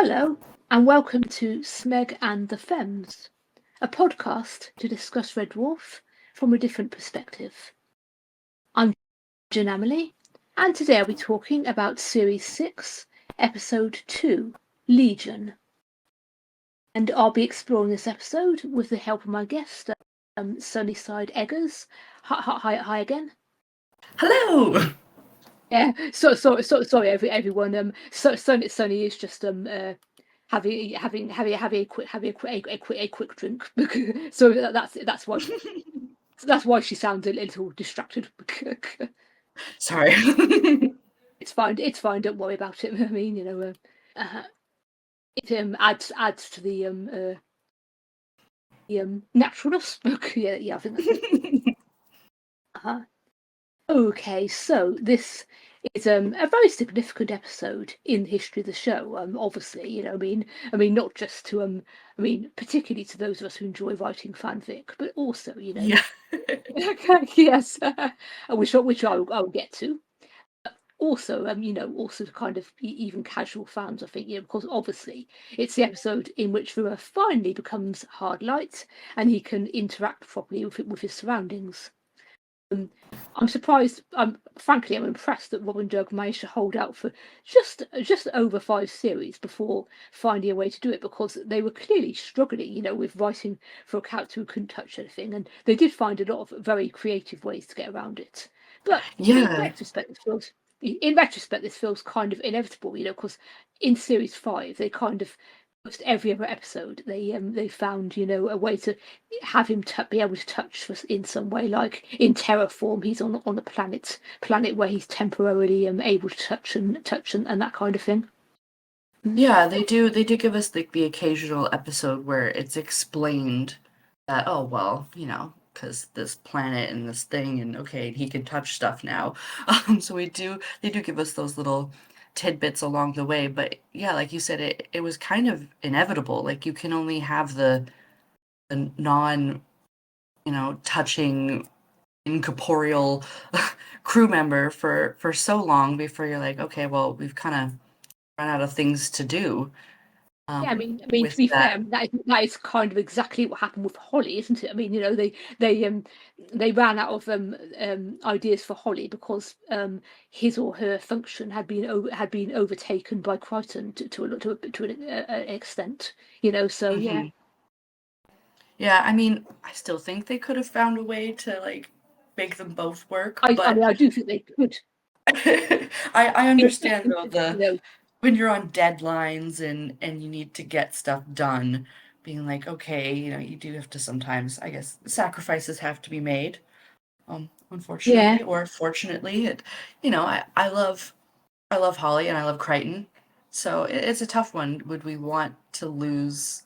Hello, and welcome to Smeg and the Femmes, a podcast to discuss Red Dwarf from a different perspective. I'm Jan Amelie, and today I'll be talking about Series 6, Episode 2, Legion. And I'll be exploring this episode with the help of my guest, Sunnysideeggers. Hi again. Hello. Yeah, sorry, everyone. Sunny is just having a quick drink. So that's why she sounds a little distracted. Sorry. It's fine. Don't worry about it. I mean, it adds to the naturalness. Yeah, I think that's it. Okay, so this is a very significant episode in the history of the show. Obviously, I mean, not just to particularly to those of us who enjoy writing fanfic, but also, Yeah. yes, which I'll get to. Also, also to kind of even casual fans, I think, because obviously it's the episode in which Rimmer finally becomes hard light and he can interact properly with his surroundings. I'm surprised. Frankly, I'm impressed that Robin Dirk managed to hold out for just over 5 series before finding a way to do it, because they were clearly struggling, with writing for a character who couldn't touch anything, and they did find a lot of very creative ways to get around it. But in Yeah. retrospect, this feels kind of inevitable, because in series 5 they kind of almost every other episode they found a way to have him be able to touch us in some way, like in Terraform he's on a planet where he's temporarily able to touch and that kind of thing. Yeah, they do give us like the occasional episode where it's explained that, oh well, because this planet and this thing, and okay, he can touch stuff now. So they do give us those little tidbits along the way. But yeah, like you said, it was kind of inevitable. Like you can only have the non, touching incorporeal crew member for so long before you're like, okay, well, we've kind of run out of things to do. Yeah, I mean, to With be that. fair, that is kind of exactly what happened with Holly, isn't it? I mean, they ran out of ideas for Holly because his or her function had been overtaken by Crichton to an extent, So yeah, Mhm. Yeah, I mean, I still think they could have found a way to like make them both work, I but mean, I do think they could. I understand though You know, when you're on deadlines and you need to get stuff done, being like, okay, you do have to sometimes, I guess, sacrifices have to be made. yeah. Unfortunately or fortunately, I love Holly and I love Crichton. So it's a tough one. Would we want to lose,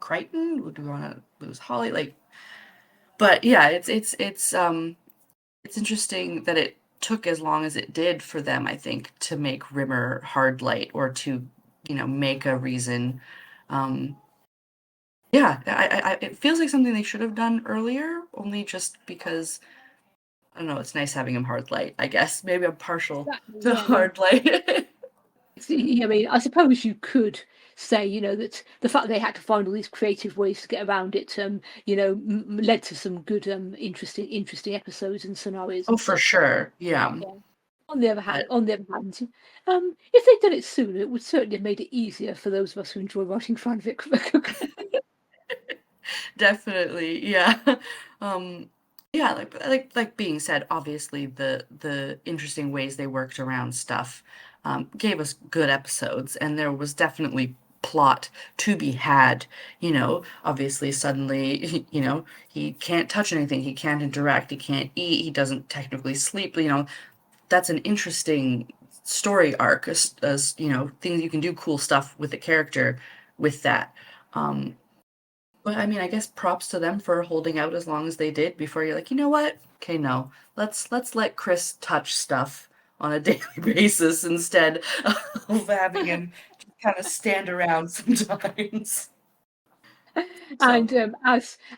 Crichton? Would we want to lose Holly? Like, but yeah, it's interesting that it took as long as it did for them, I think, to make Rimmer hard light or to, make a reason. Um, yeah, it feels like something they should have done earlier, only just because I don't know, it's nice having him hard light, I guess. Maybe I'm partial Exactly. to Yeah, I mean, hard light. I suppose you could say, that the fact they had to find all these creative ways to get around it, led to some good, interesting episodes and scenarios Oh, and for stuff. sure. Yeah. Yeah. On the other hand, But if they'd done it sooner, it would certainly have made it easier for those of us who enjoy writing fanfic. definitely, yeah. Um, yeah, like being said, obviously the interesting ways they worked around stuff gave us good episodes, and there was definitely plot to be had. Obviously, suddenly, he can't touch anything, he can't interact, he can't eat, he doesn't technically sleep. That's an interesting story arc, as things you can do cool stuff with the character with that. Um, but I mean, I guess props to them for holding out as long as they did before you're like, you know what? Okay, no. Let's let Chris touch stuff on a daily basis instead of having him kind of stand around sometimes. And So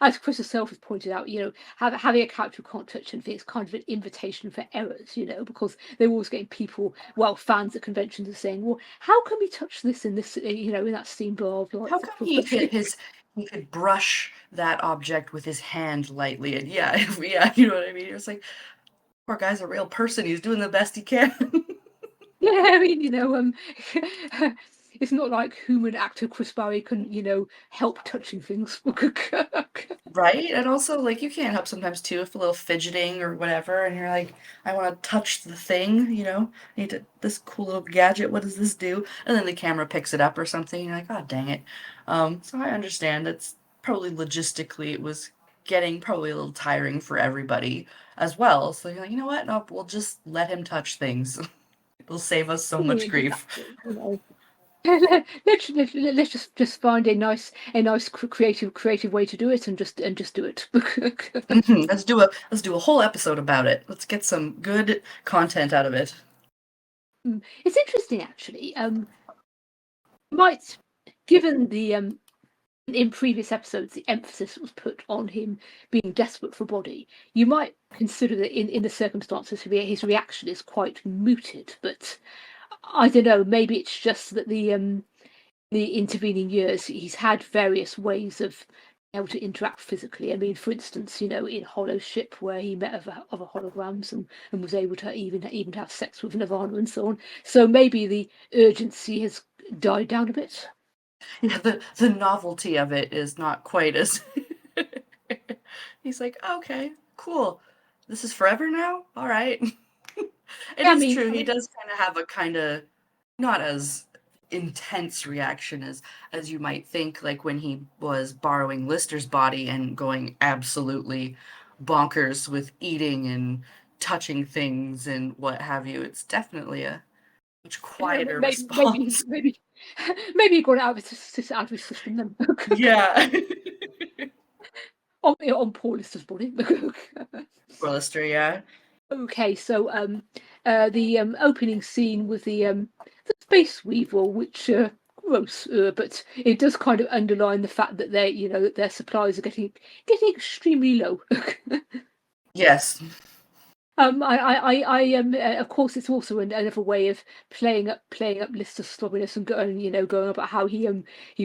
as Chris herself has pointed out, having a character who can't touch anything is kind of an invitation for errors, because they're always getting people, well, fans at conventions are saying, well, how can we touch this in this, in that scene, blah blah, how come etc. he could brush that object with his hand lightly? And yeah, yeah, you know what I mean? It's like, poor guy's a real person. He's doing the best he can. Yeah, I mean, it's not like human actor Chris Barry can, help touching things. Right? And also, like, you can't help sometimes too if a little fidgeting or whatever, and you're like, I want to touch the thing, I need to, this cool little gadget, what does this do? And then the camera picks it up or something, and you're like, oh, dang it. So I understand it's probably logistically, it was getting probably a little tiring for everybody as well. So you're like, you know what? No, we'll just let him touch things. It'll save us so much grief. Exactly, let's just find a nice creative way to do it, and just do it. Let's do a whole episode about it. Let's get some good content out of it. It's interesting, actually. Might given the in previous episodes the emphasis was put on him being desperate for body, you might consider that in the circumstances his reaction is quite mooted. But I don't know. Maybe it's just that the intervening years, he's had various ways of being able to interact physically. I mean, for instance, in Hollow Ship, where he met other holograms and was able to even have sex with Nirvana and so on. So maybe the urgency has died down a bit. Yeah, the novelty of it is not quite as he's like, okay, cool. This is forever now? All right. It I is mean, true. He does kind of have a kind of not as intense reaction as you might think, like when he was borrowing Lister's body and going absolutely bonkers with eating and touching things and what have you. It's definitely a much quieter maybe maybe response. maybe maybe he got it out of his system then. Yeah. on poor Lister's body. For Lister, yeah. Okay, so the opening scene with the space weevil, which gross, but it does kind of underline the fact that that their supplies are getting extremely low. Yes. Of course, it's also another way of playing up Lister's slobbiness and going about how he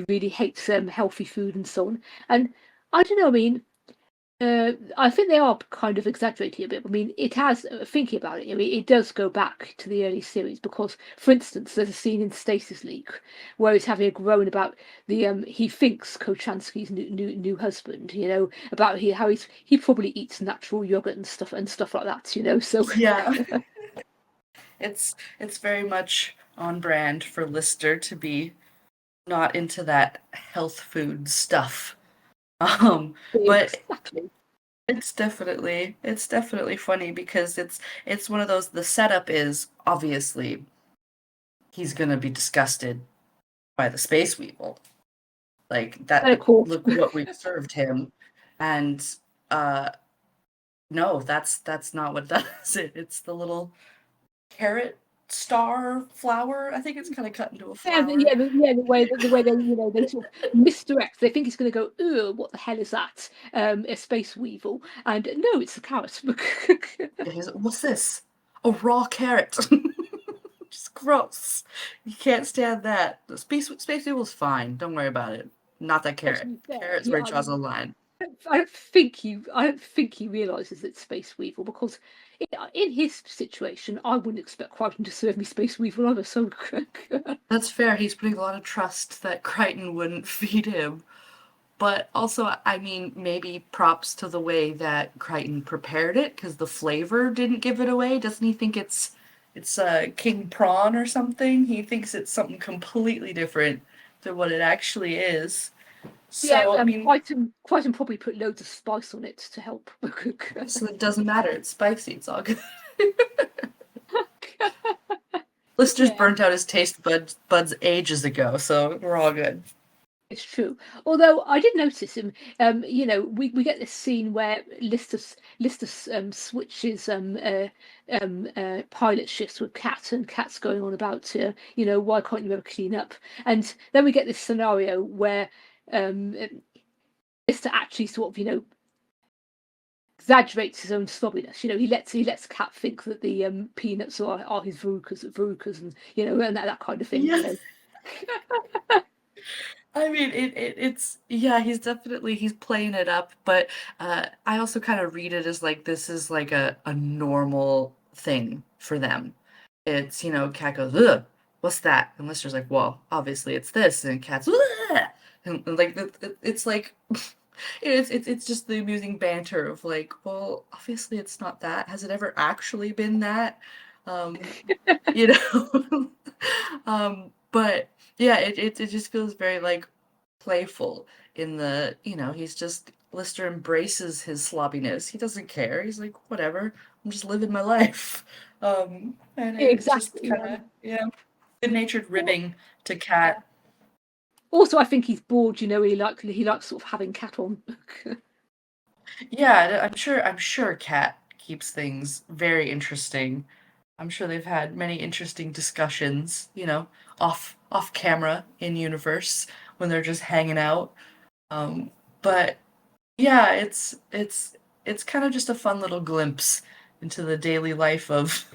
really hates healthy food and so on. And I don't know. I mean, I think they are kind of exaggerating a bit. I mean, it has, thinking about it, I mean, it does go back to the early series because, for instance, there's a scene in Stasis Leak where he's having a groan about he thinks Kochansky's new husband, about how he probably eats natural yogurt and stuff like that, so. Yeah. It's very much on brand for Lister to be not into that health food stuff. But Exactly. it's definitely funny because it's one of those, the setup is obviously he's gonna be disgusted by the space weevil. Like And that, of course, look what we've served him. And uh no, that's not what does it. It's the little carrot star flower. I think it's kind of cut into a yeah, flower. the way they they sort of misdirect. They think it's going to go, oh, what the hell is that? A space weevil, and no, it's a carrot. What's this? A raw carrot. Just gross. You can't stand that. The space Needle's fine. Don't worry about it. Not that Well, to carrot. be fair, Carrot's where he draws a line. I don't think he realizes it's space weevil because in his situation, I wouldn't expect Crichton to serve me space weevil either. So That's fair. He's putting a lot of trust that Crichton wouldn't feed him. But also, I mean, maybe props to the way that Crichton prepared it because the flavor didn't give it away. Doesn't he think it's king prawn or something? He thinks it's something completely different than what it actually is. yeah, So, I mean, Crichton probably put loads of spice on it to help. so it doesn't matter. It's spicy. It's all good. Lister's Yeah. burnt out his taste buds ages ago, so we're all good. It's true. Although I did notice him, we get this scene where Lister switches pilot shifts with Kat, and Kat's going on about why can't you ever clean up? And then we get this scenario where Lister actually sort of, exaggerates his own slobbiness. He lets Cat think that the peanuts are his verrucas, and and that kind of thing. Yeah. I mean, it's yeah, he's playing it up, but I also kind of read it as like this is like a normal thing for them. It's, Cat goes, ugh, what's that? And Lister's like, well, obviously it's this, and Cat's, ugh! And like it's like it's just the amusing banter of like, well, obviously it's not that. Has it ever actually been that? Um, you know? But yeah, it just feels very like playful in the, he's just Lister embraces his sloppiness. He doesn't care. He's like, whatever, I'm just living my life. And it's just Exactly. kind of, yeah, good-natured Well, ribbing to Cat. also, I think he's bored. He likes sort of having Cat on. Yeah, I'm sure Cat keeps things very interesting. I'm sure they've had many interesting discussions, off camera in universe when they're just hanging out. But yeah, it's kind of just a fun little glimpse into the daily life of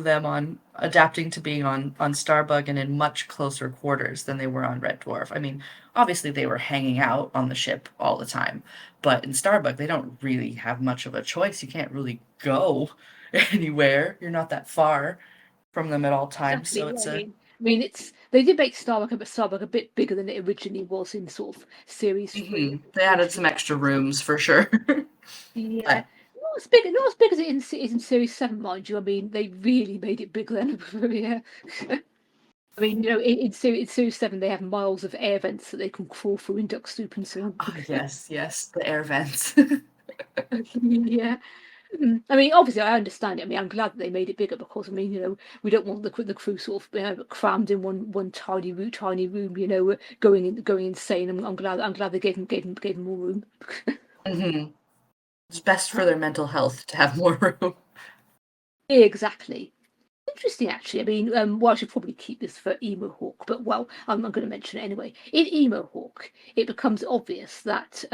them on adapting to being on Starbug and in much closer quarters than they were on Red Dwarf. I mean, obviously they were hanging out on the ship all the time, but in Starbug they don't really have much of a choice. You can't really go anywhere. You're not that far from them at all times, so Exactly. Yeah, it's I a mean, I mean, they did make Starbuck a bit bigger than it originally was in sort of series 3 and They added series some extra 7. rooms for sure. Yeah, But not as big as it is in series 7, mind you. I mean, they really made it big then. Yeah. I mean, in series 7, they have miles of air vents that they can crawl through in duck soup and so on. oh yes, yes, the air vents. Yeah. I mean, obviously, I understand it. I mean, I'm glad that they made it bigger because, I mean, we don't want the crew sort of crammed in one tiny room, going insane. I'm glad they gave them more room. hmm It's best for their mental health to have more room. Exactly. Interesting, actually. I mean, well, I should probably keep this for Emo Hawk, but well, I'm going to mention it anyway. In Emo Hawk, it becomes obvious that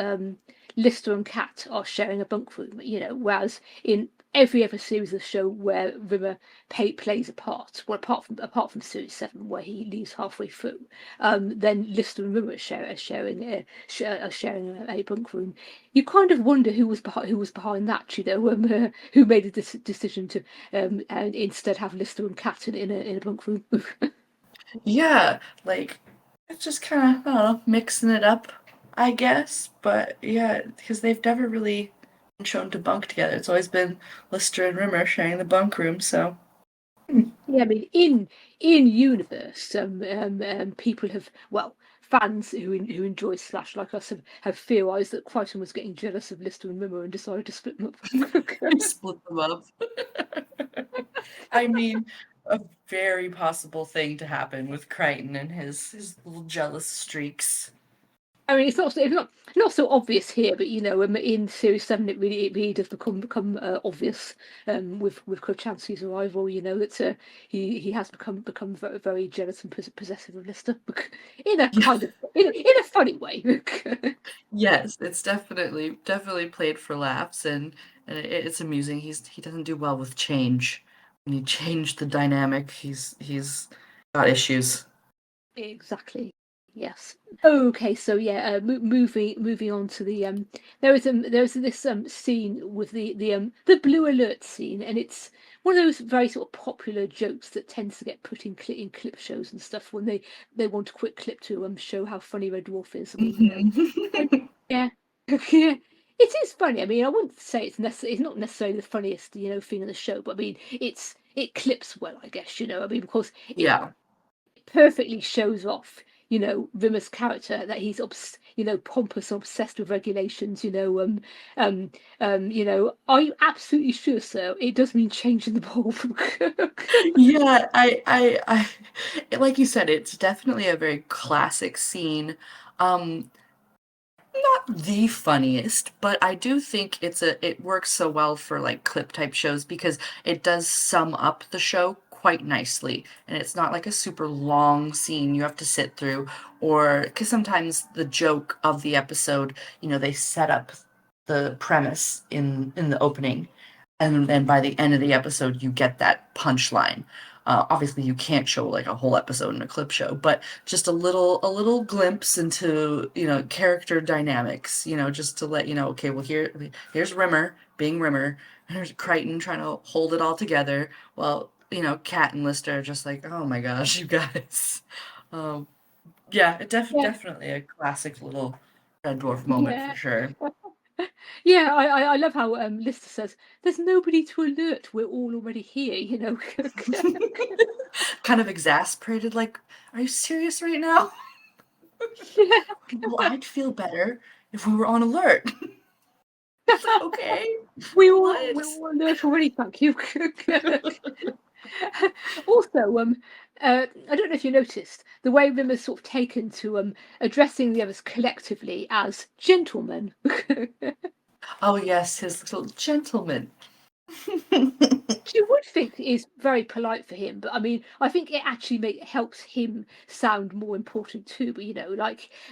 Lister and Cat are sharing a bunk room, whereas in every other series of the show where Rimmer plays a part, well, apart from series 7 where he leaves halfway through, then Lister and Rimmer are sharing a bunk room. You kind of wonder who was behind that, who made the decision to and instead have Lister and Cat in a bunk room. Yeah, like it's just kind of, I don't know, mixing it up, I guess. But yeah, because they've never really been shown to bunk together. It's always been Lister and Rimmer sharing the bunk room. So Yeah, I mean, in universe, people have, well, fans who enjoy Slash like us have theorised that Crichton was getting jealous of Lister and Rimmer and decided to split them up. split them up. I mean, a very possible thing to happen with Crichton and his little jealous streaks. I mean, it's not so obvious here, but in series 7, it really does become obvious with Krochanski's arrival. That he has become very, very jealous and possessive of Lister in a Yeah. kind of in a funny way. Yes, it's definitely played for laughs, and it's amusing. He doesn't do well with change. When you change the dynamic, he's got issues. Exactly. Yes. Okay. So yeah. Moving on to the there is this scene with the blue alert scene, and it's one of those very sort of popular jokes that tends to get put in clip shows and stuff when they want a quick clip to show how funny Red Dwarf is. I mean, and Mhm. yeah, yeah. It is funny. I mean, I wouldn't say it's not necessarily the funniest thing in the show, but I mean, it clips well, I guess. I mean, because it Yeah. perfectly shows off, Rimmer's character, that he's pompous and obsessed with regulations. Are you absolutely sure, sir? It does mean changing the bulb. Yeah, like you said, it's definitely a very classic scene. Um, Not the funniest, but I do think it works so well for like clip type shows because it does sum up the show quite nicely, and it's not like a super long scene you have to sit through, or because sometimes the joke of the episode, they set up the premise in the opening, and then by the end of the episode you get that punchline. Obviously you can't show like a whole episode in a clip show, but just a little glimpse into character dynamics, just to let you know, okay, well, here's Rimmer being Rimmer, and there's Crichton trying to hold it all together, while Kat and Lister are just like, oh my gosh, you guys. um yeah, Yeah, definitely a classic little Red Dwarf moment yeah. for sure. Yeah, I love how Lister says, "There's nobody to alert. We're all already here." Kind of exasperated, like, are you serious right now? Yeah. Well, I'd feel better if we were on alert. It's like, okay, We're what? all alert already. Thank you. Also, I don't know if you noticed the way Rimmer's sort of taken to addressing the others collectively as gentlemen. Oh yes, his little gentleman. You would think is very polite for him, but I mean, I think it actually helps him sound more important too. But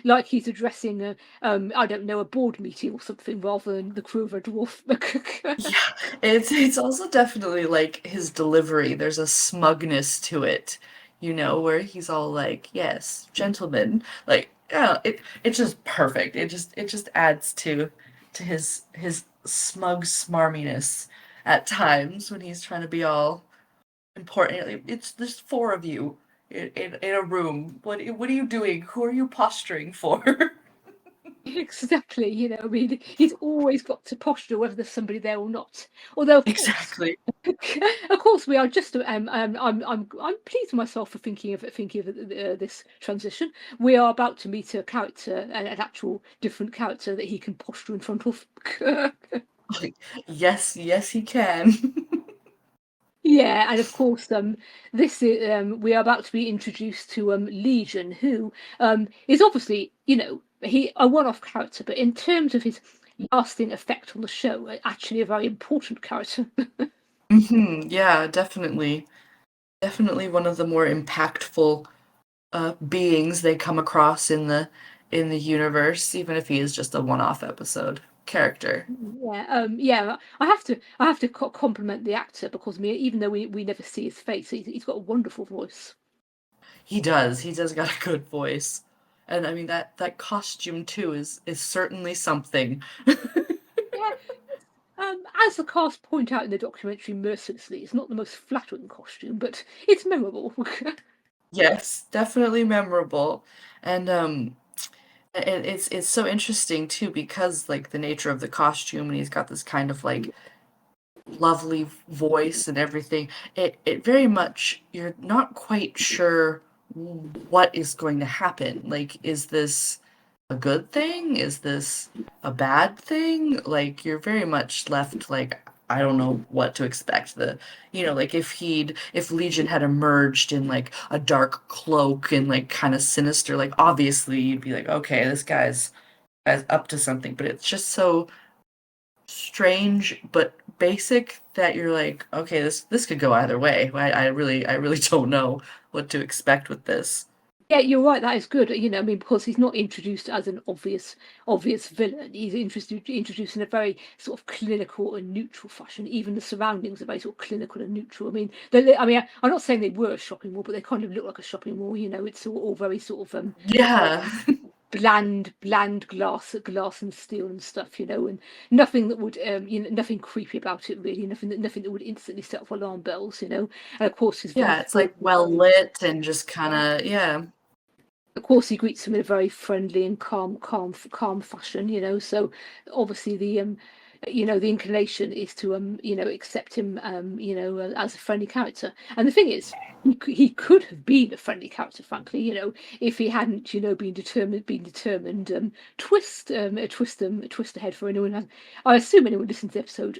like he's addressing I don't know, a board meeting or something rather than the crew of a dwarf. Yeah, it's also definitely like his delivery. There's a smugness to it, where he's all like, "Yes, gentlemen." Like, yeah, it's just perfect. It just adds to his smug smarminess at times when he's trying to be all important. It's there's four of you in a room. What are you doing? Who are you posturing for? Exactly, I mean, he's always got to posture whether there's somebody there or not. Although, of course, Exactly. of course, we are just. I'm pleased with myself for thinking of this transition. We are about to meet a character, an actual different character that he can posture in front of. Yes, yes, he can. Yeah, and of course, this is we are about to be introduced to Legion, who is obviously, he a one-off character, but in terms of his lasting effect on the show, actually a very important character. Yeah, definitely. Definitely one of the more impactful beings they come across in the universe, even if he is just a one-off episode character. Yeah, yeah. I have to compliment the actor because even though we never see his face, he's got a wonderful voice. He does. He does got a good voice. And I mean that costume too is certainly something. Yeah, as the cast point out in the documentary mercilessly, it's not the most flattering costume, but it's memorable. Yes, definitely memorable. And it's so interesting too because like the nature of the costume, and he's got this kind of like lovely voice and everything. It very much, you're not quite sure what is going to happen. Like, is this a good thing? Is this a bad thing? Like, you're very much left like, I don't know what to expect. Like if Legion had emerged in like a dark cloak and like kind of sinister, like obviously you'd be like, okay, this guy's up to something. But it's just so strange but basic that you're like, okay, this could go either way. I really don't know what to expect with this. Yeah, you're right. That is good. I mean, because he's not introduced as an obvious villain. He's introduced in a very sort of clinical and neutral fashion. Even the surroundings are very sort of clinical and neutral. I mean, I'm not saying they were a shopping mall, but they kind of look like a shopping mall. It's all very sort of Yeah. bland glass and steel and stuff. And nothing that would nothing creepy about it really. Nothing that would instantly set off alarm bells. And of course his very Yeah, it's like well lit and just kind of, yeah. of course he greets them in a very friendly and calm fashion, so obviously the inclination is to accept him as a friendly character. And the thing is, he could have been a friendly character, frankly, if he hadn't been determined twist ahead for anyone I assume anyone listening to the episode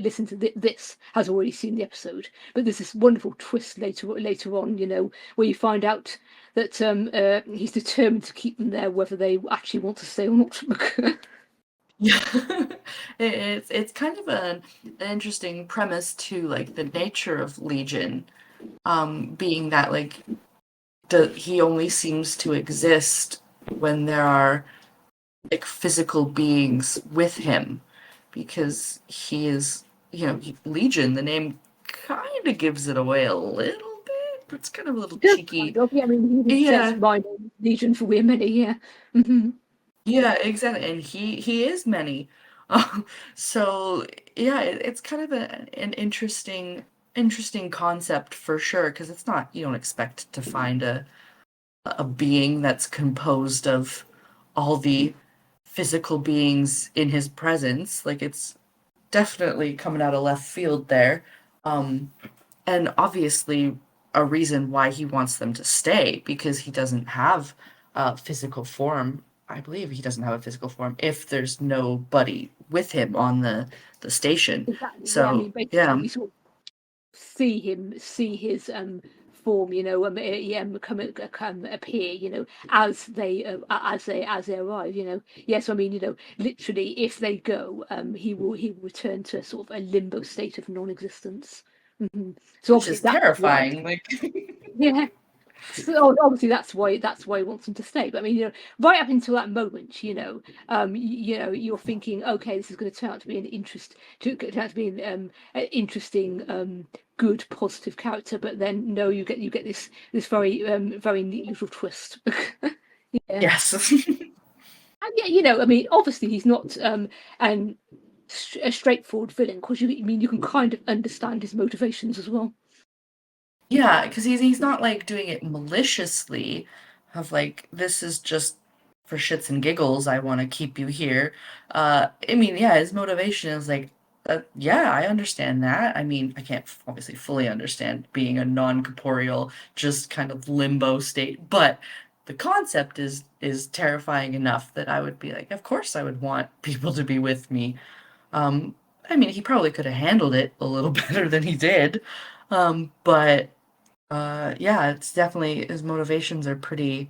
listen to this has already seen the episode, but there's this wonderful twist later on, where you find out that he's determined to keep them there, whether they actually want to stay or not. Yeah. It's kind of an interesting premise too, like the nature of Legion. being that like he only seems to exist when there are like physical beings with him, because he is, Legion. The name kind of gives it away a little bit. It's kind of a little It does cheeky. kind of. Yeah, I mean, he even says Yeah, my name is Legion for we're many. Yeah. Hmm. yeah, exactly. And he is many. So yeah, it's kind of an interesting concept for sure, because it's not, you don't expect to find a being that's composed of all the physical beings in his presence. Like, it's definitely coming out of left field there. Um, and obviously a reason why he wants them to stay, because he doesn't have a physical form. I believe he doesn't have a physical form if there's nobody with him on the station. Exactly. Yeah, I So mean, basically, yeah, we sort of see his form, yeah, come appear, as they arrive, Yes, I mean, literally, if they go, he will return to sort of a limbo state of non-existence. Hmm. So which obviously is that's why, terrifying. Like, yeah. So obviously that's why he wants them to stay. But I mean, right up until that moment, you're thinking, okay, this is going to turn out to be turn out to be an interesting, good, positive character. But then no, you get this very neat little twist. Yeah, yes. and yeah, I mean, obviously he's not a straightforward villain, because you can kind of understand his motivations as well. Yeah, because he's not like doing it maliciously, of like, this is just for shits and giggles, I want to keep you here. I mean, yeah, his motivation is like, yeah, I understand that. I mean, I can't obviously fully understand being a non-corporeal, just kind of limbo state, but the concept is terrifying enough that I would be like, of course I would want people to be with me. Um, I mean, he probably could have handled it a little better than he did. But yeah, it's definitely, his motivations are pretty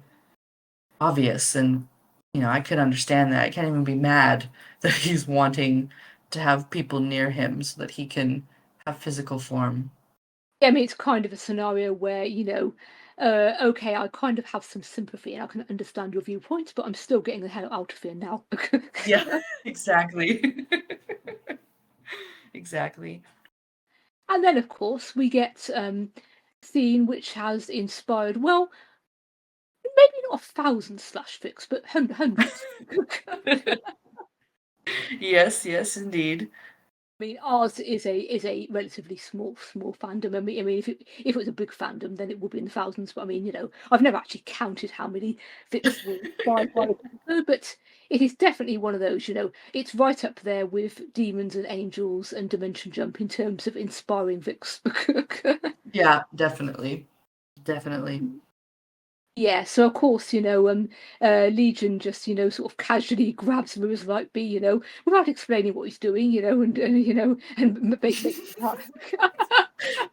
obvious, and I could understand that. I can't even be mad that he's wanting to have people near him so that he can have physical form. Yeah, I mean, it's kind of a scenario where, okay, I kind of have some sympathy and I can understand your viewpoint, but I'm still getting the hell out of here now. Yeah, exactly. Exactly. And then, of course, we get scene which has inspired, well, maybe not 1,000 slash fics, but hundreds. Yes, yes, indeed. I mean, ours is a relatively small fandom. I mean, if it was a big fandom, then it would be in the thousands. But I mean, I've never actually counted how many fics were inspired by the episode, but it is definitely one of those. It's right up there with Demons and Angels and Dimension Jump in terms of inspiring fics. Yeah, definitely. Definitely. Yeah, so of course, Legion just, sort of casually grabs Mirror's Light B, without explaining what he's doing, and make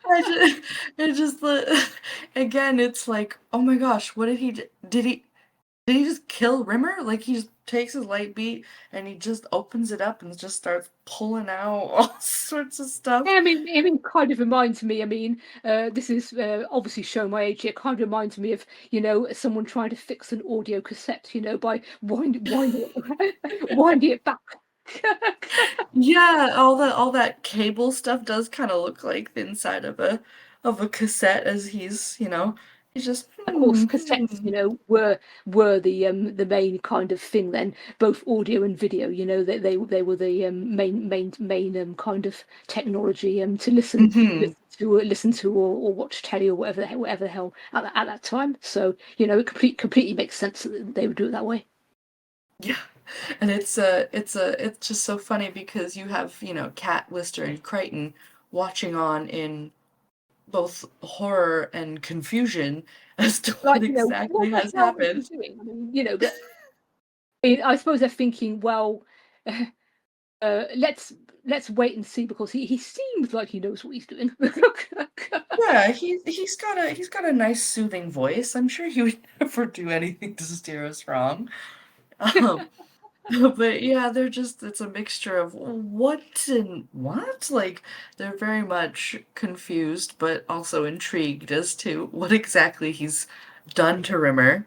I just, it just again, it's like, oh my gosh, what did he did he just kill Rimmer? Like, he just takes his light beat and he just opens it up and just starts pulling out all sorts of Yeah, stuff. I mean, it kind of reminds me. I mean, this is obviously showing my age here. It kind of reminds me of, someone trying to fix an audio cassette, by winding it back. Yeah, all that cable stuff does kind of look like the inside of a cassette, as he's just Of course, cassettes, were the main kind of thing then, both audio and video. They were the main kind of technology to listen hmm listen to or watch telly or whatever the hell at that time. So it completely makes sense that they would do it that way. Yeah. And it's just so funny, because you have, Kat, Lister, and Crichton watching on in both horror and confusion as to what Like, what exactly the has hell is he happened. doing? I mean, but I suppose they're thinking, well. Let's wait and see, because he seems like he knows what he's doing. Yeah, he's got a nice soothing voice. I'm sure he would never do anything to steer us wrong. Um, But yeah, it's a mixture of what and what? Like, they're very much confused, but also intrigued as to what exactly he's done to Rimmer.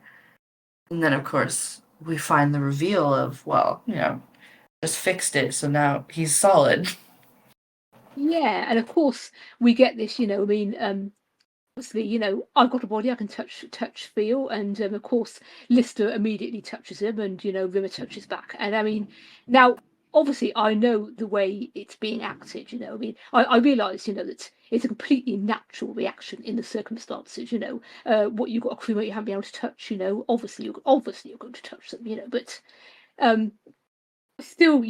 And then, of course, we find the reveal of, well, just fixed it, so now he's solid. Yeah, and of course we get this, I mean, obviously, I've got a body I can touch, feel, and of course Lister immediately touches him, and Rimmer touches back. And I mean, now obviously I know the way it's being acted. I mean, I realise that it's a completely natural reaction in the circumstances. What you've got a crewmate you haven't been able to touch. Obviously you're going to touch them. But um, still,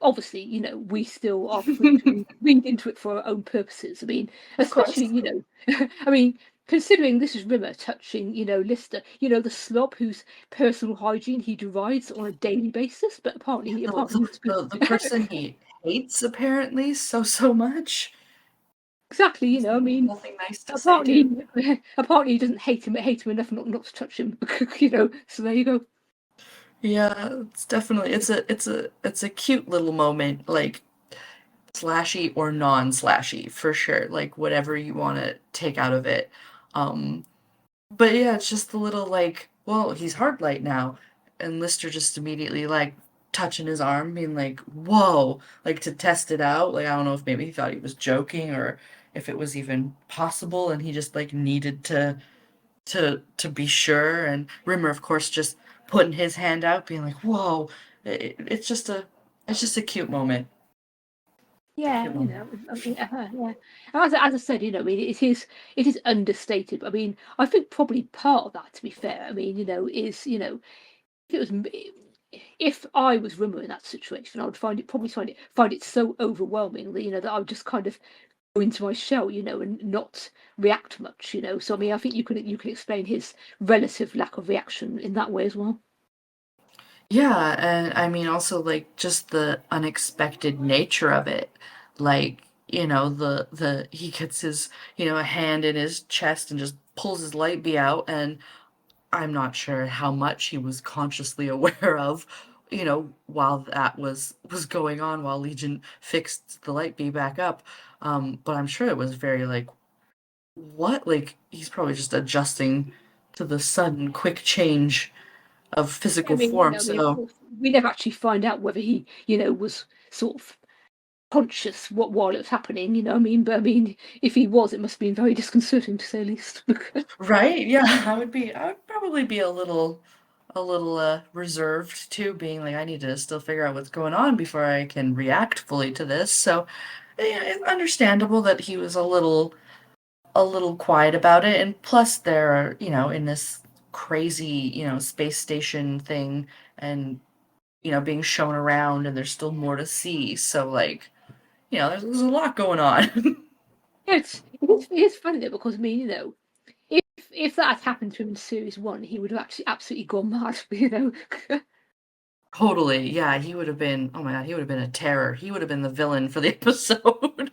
obviously, we still are free to read into it for our own purposes. I mean, Of especially, course. I mean, considering this is Rimmer touching, Lister, the slob whose personal hygiene he derides on a daily basis, but apparently, The, apparently the, he's good. the, the person he hates, apparently, so much. Exactly, Has I mean, nothing nice to say apparently, to. apparently he doesn't hate him enough not to touch him. So there you go. Yeah, it's a cute little moment, like slashy or non-slashy for sure, like whatever you want to take out of it. Um, but yeah, it's just the little like, well, he's hard light now, and Lister just immediately like touching his arm, being like, whoa, like to test it out. Like I don't know if maybe he thought he was joking or if it was even possible, and he just like needed to be sure. And Rimmer, of course, just putting his hand out, being like, "Whoa!" It's just a cute moment. A Yeah, cute moment. yeah. As I said, I mean, it is understated. But I mean, I think probably part of that, to be fair, I mean, is if it was if I was Rimmer in that situation, I would find it so overwhelming that that I would just kind of go into my shell, and not react much, So I mean, I think you can explain his relative lack of reaction in that way as well. Yeah, and I mean also like just the unexpected nature of it. Like, the he gets his, a hand in his chest and just pulls his light bee out, and I'm not sure how much he was consciously aware of, while that was going on, while Legion fixed the light bee back up. But I'm sure it was very like, what? Like he's probably just adjusting to the sudden quick change of Yeah, I physical mean, form. of So course, we never actually find out whether he, was sort of conscious what while it was happening, I mean, but I mean, if he was, it must have been very disconcerting to say the least. right, yeah, I would probably be a little reserved too, being like I need to still figure out what's going on before I can react fully to this. So yeah, it's understandable that he was a little quiet about it. And plus they're, in this crazy, space station thing, and being shown around, and there's still more to see. So like, there's a lot going on. Yeah, it's funny though because I mean, if that had happened to him in series one, he would have actually absolutely gone mad, Totally. Yeah, he would have been, oh my God, he would have been a terror. He would have been the villain for the episode.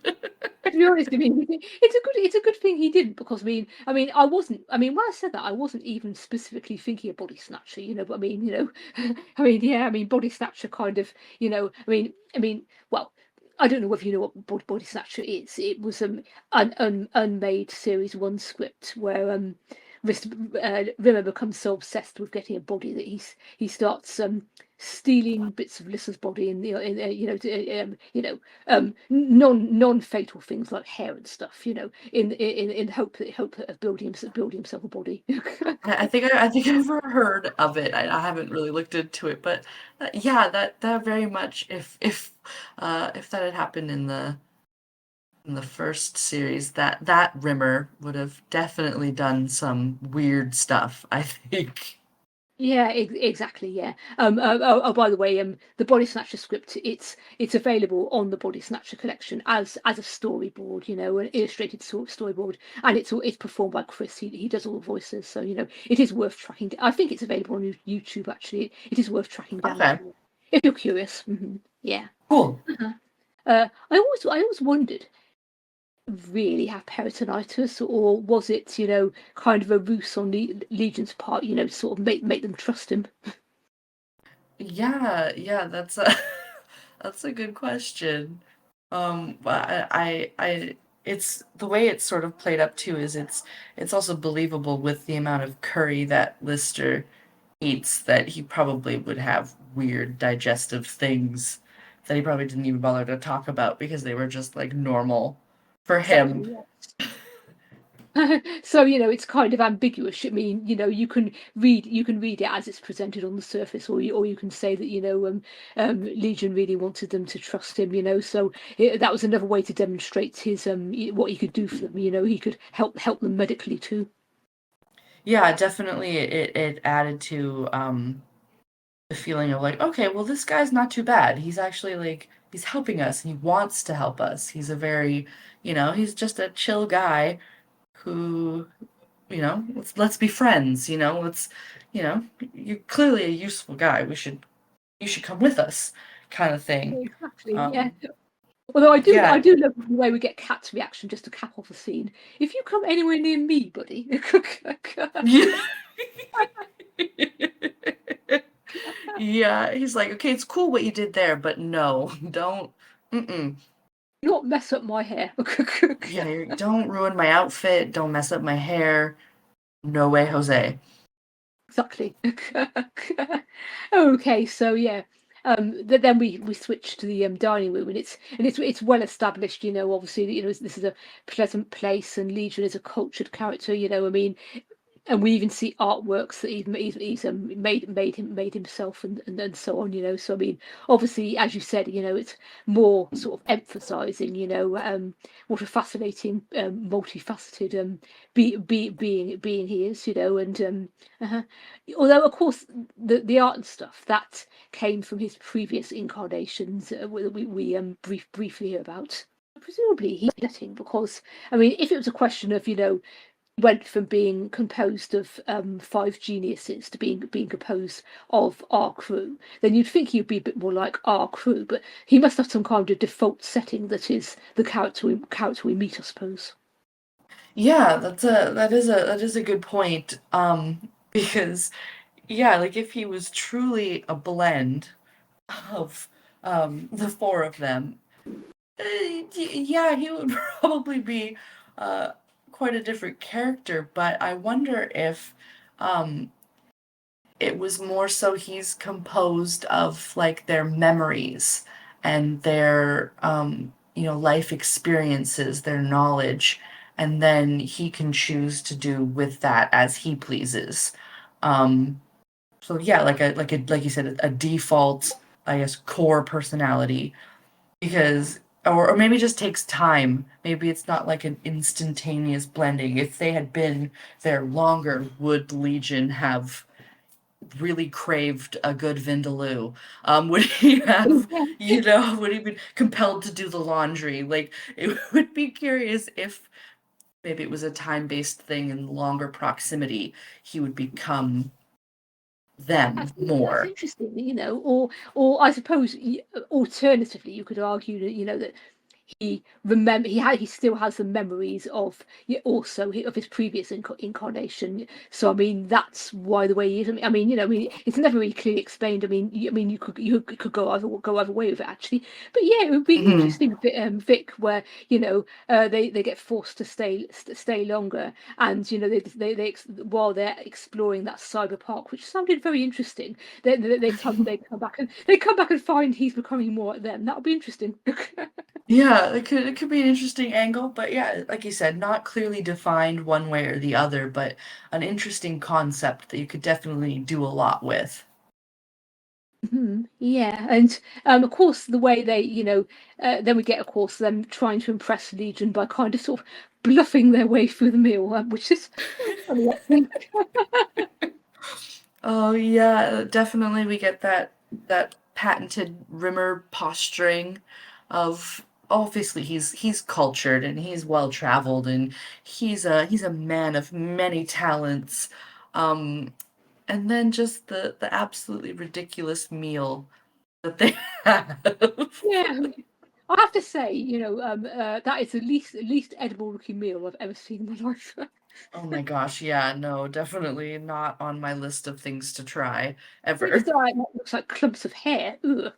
To be honest, I mean, it's a good thing he didn't because I mean, I wasn't. I mean, when I said that, I wasn't even specifically thinking of Body Snatcher, But I mean, I mean, yeah, I mean, Body Snatcher kind of, I mean, well, I don't know whether you know what Body Snatcher is. It was an unmade series one script where Rimmer becomes so obsessed with getting a body that he starts stealing bits of Lissa's body and non fatal things like hair and stuff, in hope of building himself a body. I think I've ever heard of it. I haven't really looked into it, but yeah, that very much, if that had happened in the first series, that Rimmer would have definitely done some weird stuff, I think. Yeah, exactly. Yeah. Oh, by the way, the Body Snatcher script it's available on the Body Snatcher collection as a storyboard, an illustrated sort of storyboard, and it's performed by Chris. He does all the voices, so it is worth tracking. I think it's available on YouTube. Actually, it is worth tracking down Okay, if you're curious. Yeah. cool. Uh-huh. I always wondered, really have peritonitis, or was it, kind of a ruse on the Legion's part, sort of make them trust him? Yeah, that's a that's a good question. But it's the way it's sort of played up too is it's also believable with the amount of curry that Lister eats that he probably would have weird digestive things that he probably didn't even bother to talk about because they were just like normal for him. Exactly, yes. So, it's kind of ambiguous. I mean, you can read it as it's presented on the surface, or you can say that, Legion really wanted them to trust him. So that was another way to demonstrate his what he could do for them. He could help them medically too. Yeah, definitely it added to the feeling of like, okay, well, this guy's not too bad. He's actually like, he's helping us and he wants to help us. He's a very, he's just a chill guy who, let's be friends, you know, you're clearly a useful guy. You should come with us kind of thing. Exactly. Yeah. Um, Although I do, I yeah. do love the way we get Cat's reaction just to cap off the scene. If you come anywhere near me, buddy. Yeah. Yeah, he's like, okay, it's cool what you did there, but no, don't, mm-mm. Not mess up my hair. Yeah, don't ruin my outfit. Don't mess up my hair. No way, Jose. Exactly. Okay, so yeah. Then we switch to the dining room, and it's well established, obviously, that, this is a pleasant place, and Legion is a cultured character, I mean, and we even see artworks that he's made himself, and so on. So I mean, obviously, as you said, it's more sort of emphasizing, what a fascinating, multifaceted, being he is, and uh although of course the art and stuff that came from his previous incarnations, we briefly hear about. Presumably he's getting, because I mean, if it was a question of, went from being composed of five geniuses to being composed of our crew, then you'd think he'd be a bit more like our crew. But he must have some kind of default setting that is the character we meet, I suppose. Yeah, that is a good point. Because yeah, like if he was truly a blend of the four of them, yeah, he would probably be uh quite a different character. But I wonder if um it was more so he's composed of like their memories and their life experiences, their knowledge, and then he can choose to do with that as he pleases. um so yeah, like you said, a default, I guess, core personality. Because or maybe it just takes time. Maybe it's not like an instantaneous blending. If they had been there longer, would Legion have really craved a good vindaloo? Would he have, would he be compelled to do the laundry? Like, it would be curious if maybe it was a time-based thing in longer proximity, he would become them That's more. interesting, or I suppose, alternatively, you could argue that, that he still has the memories of, also of his previous incarnation. So I mean, that's why the way he is. I mean, it's never really clearly explained. I mean, you could go either way with it, actually. But yeah, it would be Hmm. interesting, Vic, where, they get forced to stay longer, and while they're exploring that cyber park, which sounded very interesting, they come back and find he's becoming more like them. That would be interesting. Yeah, it could be an interesting angle, but yeah, like you said, not clearly defined one way or the other, but an interesting concept that you could definitely do a lot with. Yeah, and of course, the way they, then we get, of course, them trying to impress Legion by kind of sort of bluffing their way through the meal, which is funny, I think. Oh yeah, definitely we get that patented Rimmer posturing of, obviously he's cultured and he's well traveled and he's a man of many talents. Um and then just the absolutely ridiculous meal that they have. Yeah, I have to say, that is the least edible looking meal I've ever seen in my life. Oh my gosh, yeah, no, definitely not on my list of things to try His ever. diet looks like clumps of hair. Ugh.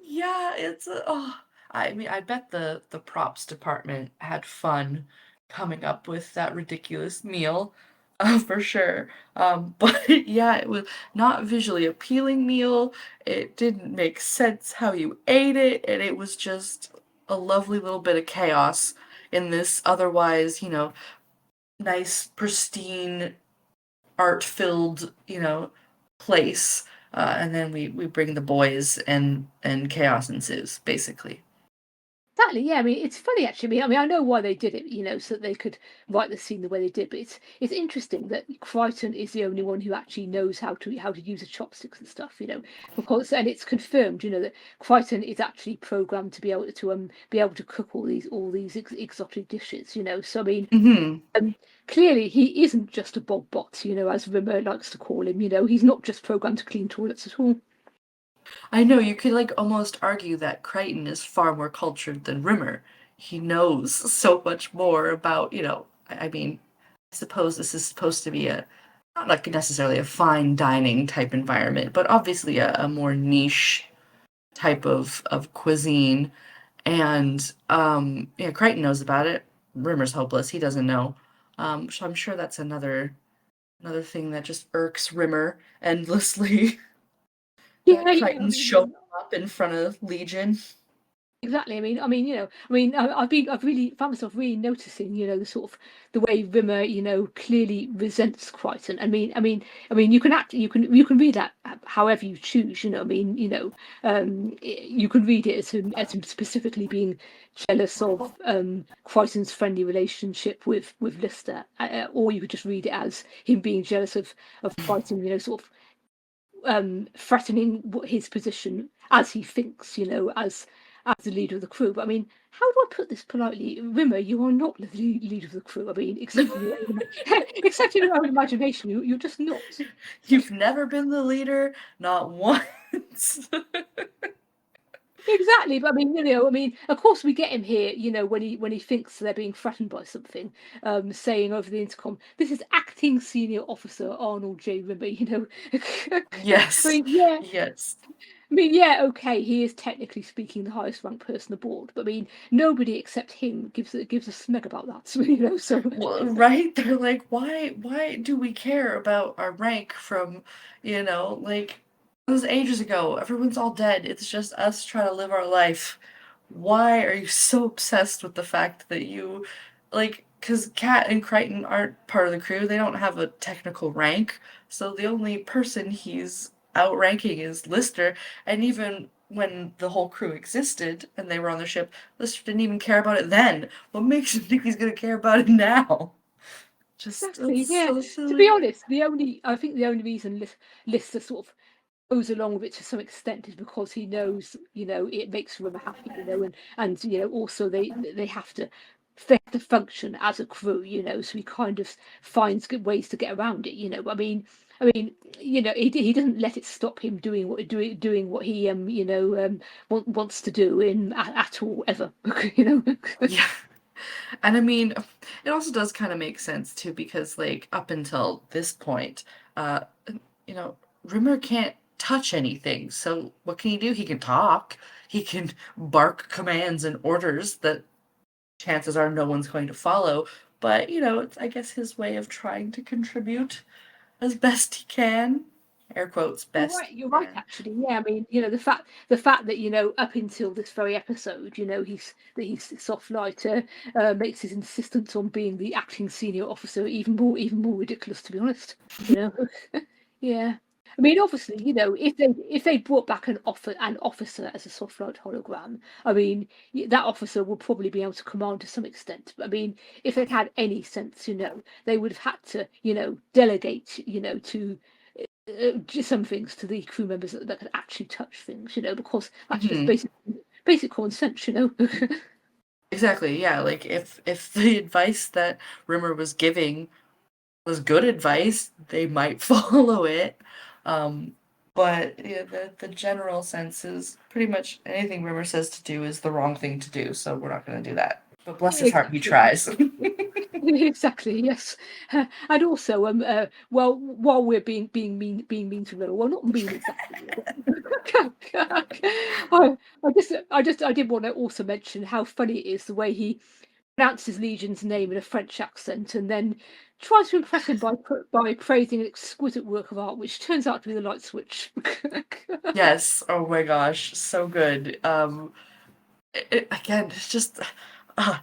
Yeah, I mean, I bet the props department had fun coming up with that ridiculous meal, for sure. But yeah, it was not visually appealing meal. It didn't make sense how you ate it, and it was just a lovely little bit of chaos in this otherwise, nice, pristine, art-filled, place. And then we bring the boys and chaos ensues, basically. Exactly. Yeah. I mean, it's funny actually. I know why they did it. So that they could write the scene the way they did. But it's interesting that Crichton is the only one who actually knows how to use the chopsticks and stuff. Because and it's confirmed. That Crichton is actually programmed to be able to cook all these exotic dishes. So I mean, Hmm. clearly he isn't just a Bob Bot. As Rimmer likes to call him. He's not just programmed to clean toilets at all. I know you could like almost argue that Crichton is far more cultured than Rimmer. He knows so much more about, I mean, I suppose this is supposed to be not like necessarily a fine dining type environment, but obviously a more niche type of cuisine. And yeah, Crichton knows about it. Rimmer's hopeless. He doesn't know. So I'm sure that's another thing that just irks Rimmer endlessly. That Yeah. Yeah. I Crichton's mean, showing up in front of Legion. exactly. I've really found myself really noticing, the sort of the way Rimmer, clearly resents Crichton. You can read that however you choose. You can read it as him specifically being jealous of Crichton's friendly relationship with Lister, or you could just read it as him being jealous of Crichton, sort of threatening his position as he thinks, as the leader of the crew. But I mean, how do I put this politely? Rimmer, you are not the leader of the crew. I mean, except in your own, except in your own imagination, you're just not. You've never been the leader, not once. Exactly, but of course we get him here, when he thinks they're being threatened by something, saying over the intercom, "This is acting senior officer Arnold J. Rimmer." I Yes, mean, yeah, yes. yeah, okay, he is technically speaking the highest ranked person aboard, but nobody except him gives a smeg about that. So Well, right? They're like, why do we care about our rank from, like it was ages ago. Everyone's all dead. It's just us trying to live our life. Why are you so obsessed with the fact that because Kat and Crichton aren't part of the crew, they don't have a technical rank, so the only person he's outranking is Lister, and even when the whole crew existed and they were on the ship, Lister didn't even care about it then. What makes him think he's gonna care about it now? Just, exactly, it's yeah. so To be silly. honest, I think the only reason Lister sort of goes along with it to some extent is because he knows, it makes Rimmer happy, and also they have to function as a crew, so he kind of finds good ways to get around it, he doesn't let it stop him doing what he wants to do at all ever, you know. Yeah. And I mean, it also does kind of make sense too, because like up until this point, uh, you know, Rimmer can't touch anything. So what can he do? He can talk. He can bark commands and orders that chances are no one's going to follow. But, it's I guess his way of trying to contribute as best he can. Air quotes, You're best right. he You're right. can. Actually, yeah. The fact that up until this very episode, he's soft lighter, makes his insistence on being the acting senior officer even more ridiculous. To be honest, you know. Yeah. Obviously, if they brought back an officer as a soft light hologram, that officer would probably be able to command to some extent. But if they'd had any sense, they would have had to, delegate, to some things to the crew members that could actually touch things, because that's just Hmm. basic common sense. Exactly. Yeah. Like if the advice that Rimmer was giving was good advice, they might follow it. Um, but yeah, the general sense is pretty much anything Rimmer says to do is the wrong thing to do, so we're not going to do that. But bless his heart, he Exactly. tries. Exactly, yes. And also, well, while we're being mean to River, well, not mean exactly. I did want to also mention how funny it is the way he pronounces Legion's name in a French accent and then tries to impress him by praising an exquisite work of art, which turns out to be the light switch. Yes. Oh my gosh, so good. Again, it's just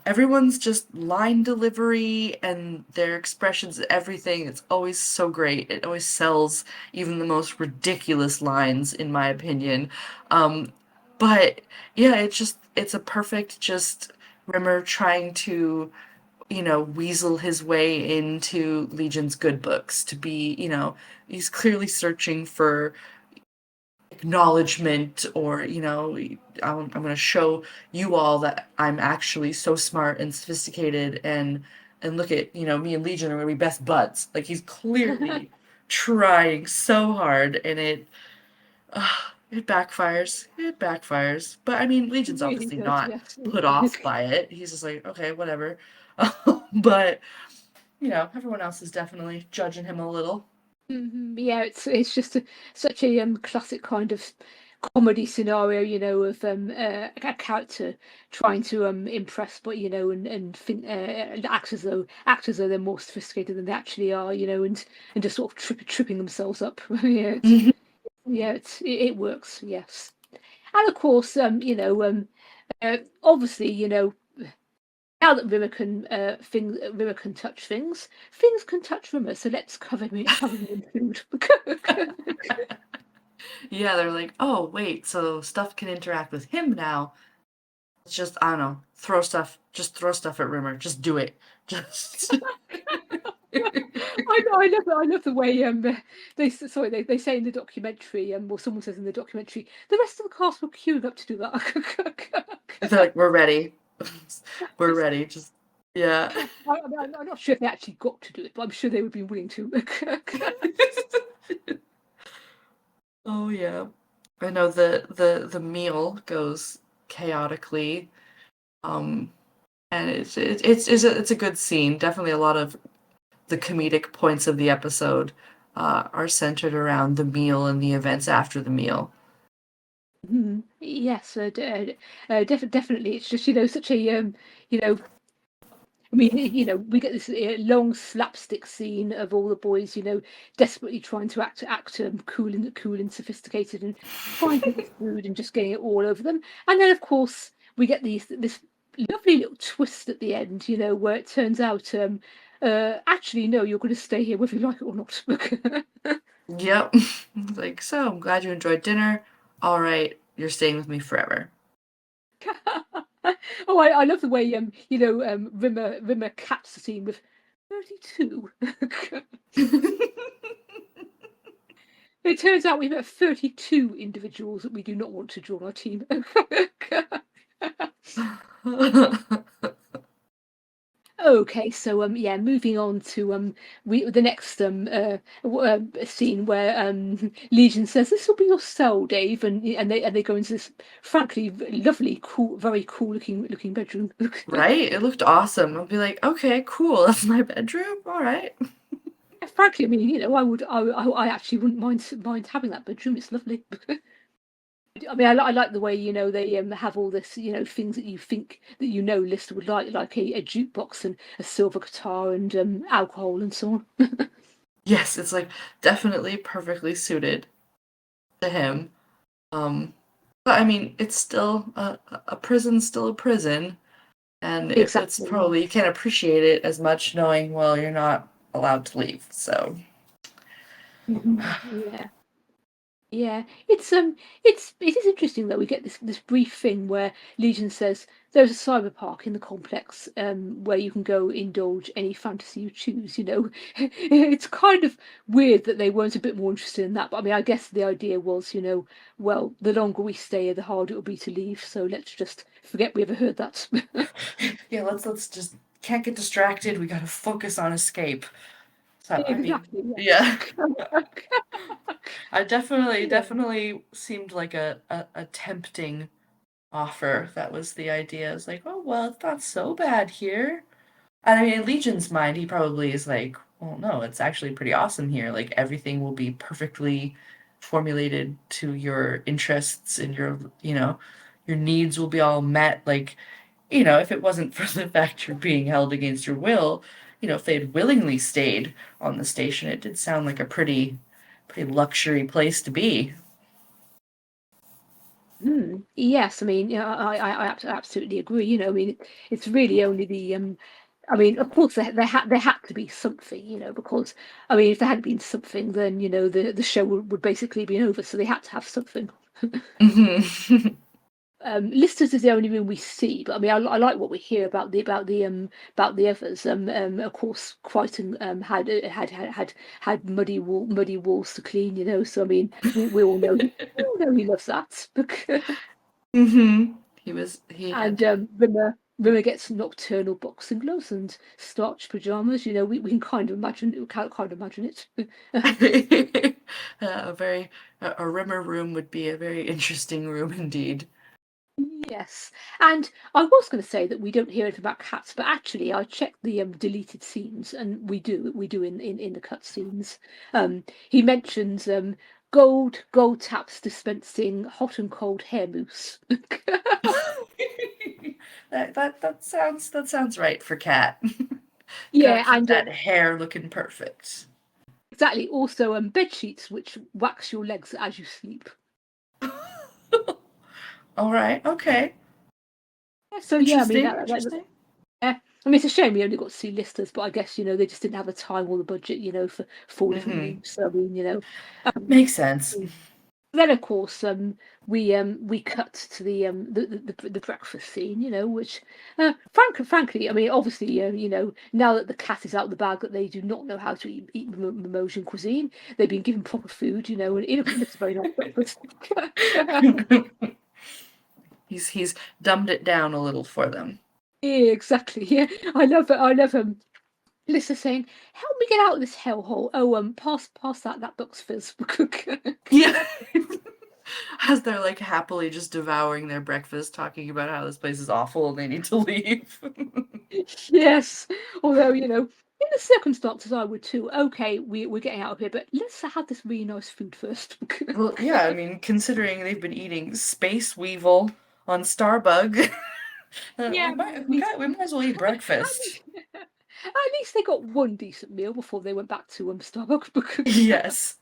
everyone's just line delivery and their expressions, everything. It's always so great. It always sells even the most ridiculous lines, in my opinion. Um, but yeah, it's a perfect just Rimmer trying to, weasel his way into Legion's good books to be, he's clearly searching for acknowledgement or I'm going to show you all that I'm actually so smart and sophisticated and look at me and Legion are going to be best buds. Like he's clearly trying so hard and uh, it backfires, but I mean It Legion's really obviously does, not yes. put off by it. He's just like, okay, whatever. But everyone else is definitely judging him a little. Yeah, it's just such a classic kind of comedy scenario, of a character trying to impress, but and think act as though they're more sophisticated than they actually are, and just sort of tripping themselves up. It works, yes. And of course, obviously, now that Rimmer can touch things, things can touch Rimmer. So let's cover him in food. Yeah, they're like, oh, wait, so stuff can interact with him now. It's just, I don't know, just throw stuff at Rimmer. Just do it. Just. I love the way they say in the documentary, or someone says in the documentary, the rest of the cast were queuing up to do that. They're like, we're ready. We're ready. Just, yeah. I'm not sure if they actually got to do it, but I'm sure they would be willing to. Oh, yeah. I know the meal goes chaotically. Um, and it's a good scene. Definitely a lot of the comedic points of the episode are centered around the meal and the events after the meal. Yes, definitely. It's just such a you know I mean, we get this long slapstick scene of all the boys, desperately trying to act cool and sophisticated, and finding this food and just getting it all over them. And then, of course, we get this lovely little twist at the end, where it turns out, actually, no, you're going to stay here whether you like it or not. Yep. Like, so I'm glad you enjoyed dinner. All right, you're staying with me forever. Oh, I love the way Rimmer caps the scene with 32. It turns out we've got 32 individuals that we do not want to join our team. Okay, so yeah, moving on to the next scene where Legion says this will be your cell, Dave, and they go into this frankly lovely, cool, very cool looking bedroom. Right? It looked awesome. I'll be like, okay, cool. That's my bedroom. All right. Frankly, I mean, I actually wouldn't mind having that bedroom. It's lovely. I mean, I like the way they have all this things that you think that Lister would like a jukebox and a silver guitar and alcohol and so on. Yes, it's like definitely perfectly suited to him. Um, but I mean, it's still a prison's still a prison, and it's Exactly. probably you can't appreciate it as much knowing, well, you're not allowed to leave. So, Yeah. Yeah, it is interesting that we get this brief thing where Legion says there's a cyber park in the complex where you can go indulge any fantasy you choose. It's kind of weird that they weren't a bit more interested in that. But I mean, I guess the idea was, well, the longer we stay here, the harder it'll be to leave. So let's just forget we ever heard that. yeah, let's just can't get distracted. We gotta focus on escape. So, I mean, Exactly. yeah. Yes. I definitely Yeah. definitely seemed like a tempting offer. That was the idea. It's like, oh well, it's not so bad here. I mean, in Legion's mind, he probably is like, well, no, it's actually pretty awesome here. Like everything will be perfectly formulated to your interests and your needs will be all met. Like, if it wasn't for the fact you're being held against your will, if they'd willingly stayed on the station, it did sound like a pretty luxury place to be. Yes, I mean, I absolutely agree. I mean, it's really only the I mean, of course, there had to be something, because I mean, if there hadn't been something, then the show would basically be over. So they had to have something. Hmm. Listers is the only room we see, but I mean, I like what we hear about the others. Of course, Crichton had muddy walls to clean, So I mean, we all know he loves that. Hmm. He And had. Rimmer gets nocturnal boxing gloves and starched pajamas. We can kind of imagine it. A very a Rimmer room would be a very interesting room indeed. Yes, and I was going to say that we don't hear anything about cats, but actually, I checked the deleted scenes, and we do in the cut scenes. He mentions gold taps dispensing hot and cold hair mousse. That sounds right for Cat. Gotta Yeah, keep and that hair looking perfect. exactly. Also, bed sheets which wax your legs as you sleep. All right, okay. Yeah, so yeah, I mean Interesting, interesting. yeah. I mean, it's a shame we only got to see listers, but I guess they just didn't have the time or the budget, for four different Hmm. rooms. So I mean, um, Makes sense. then of course we cut to the breakfast scene, which frankly, I mean, obviously, now that the cat is out of the bag, that they do not know how to eat Mimosian cuisine. They've been given proper food, and it looks a very nice breakfast. He's dumbed it down a little for them. Yeah, exactly. Yeah, I love it. I love Lisa saying, "Help me get out of this hellhole." Oh, pass that box fizz. Yeah. As they're like happily just devouring their breakfast, talking about how this place is awful and they need to leave. Yes, although in the circumstances, I would too. Okay, we're getting out of here, but let's have this really nice food first. Well, yeah, I mean, considering they've been eating space weevil on Starbug, Yeah, we at might we least got we might as well eat breakfast. at least they got one decent meal before they went back to Starbucks. Yes.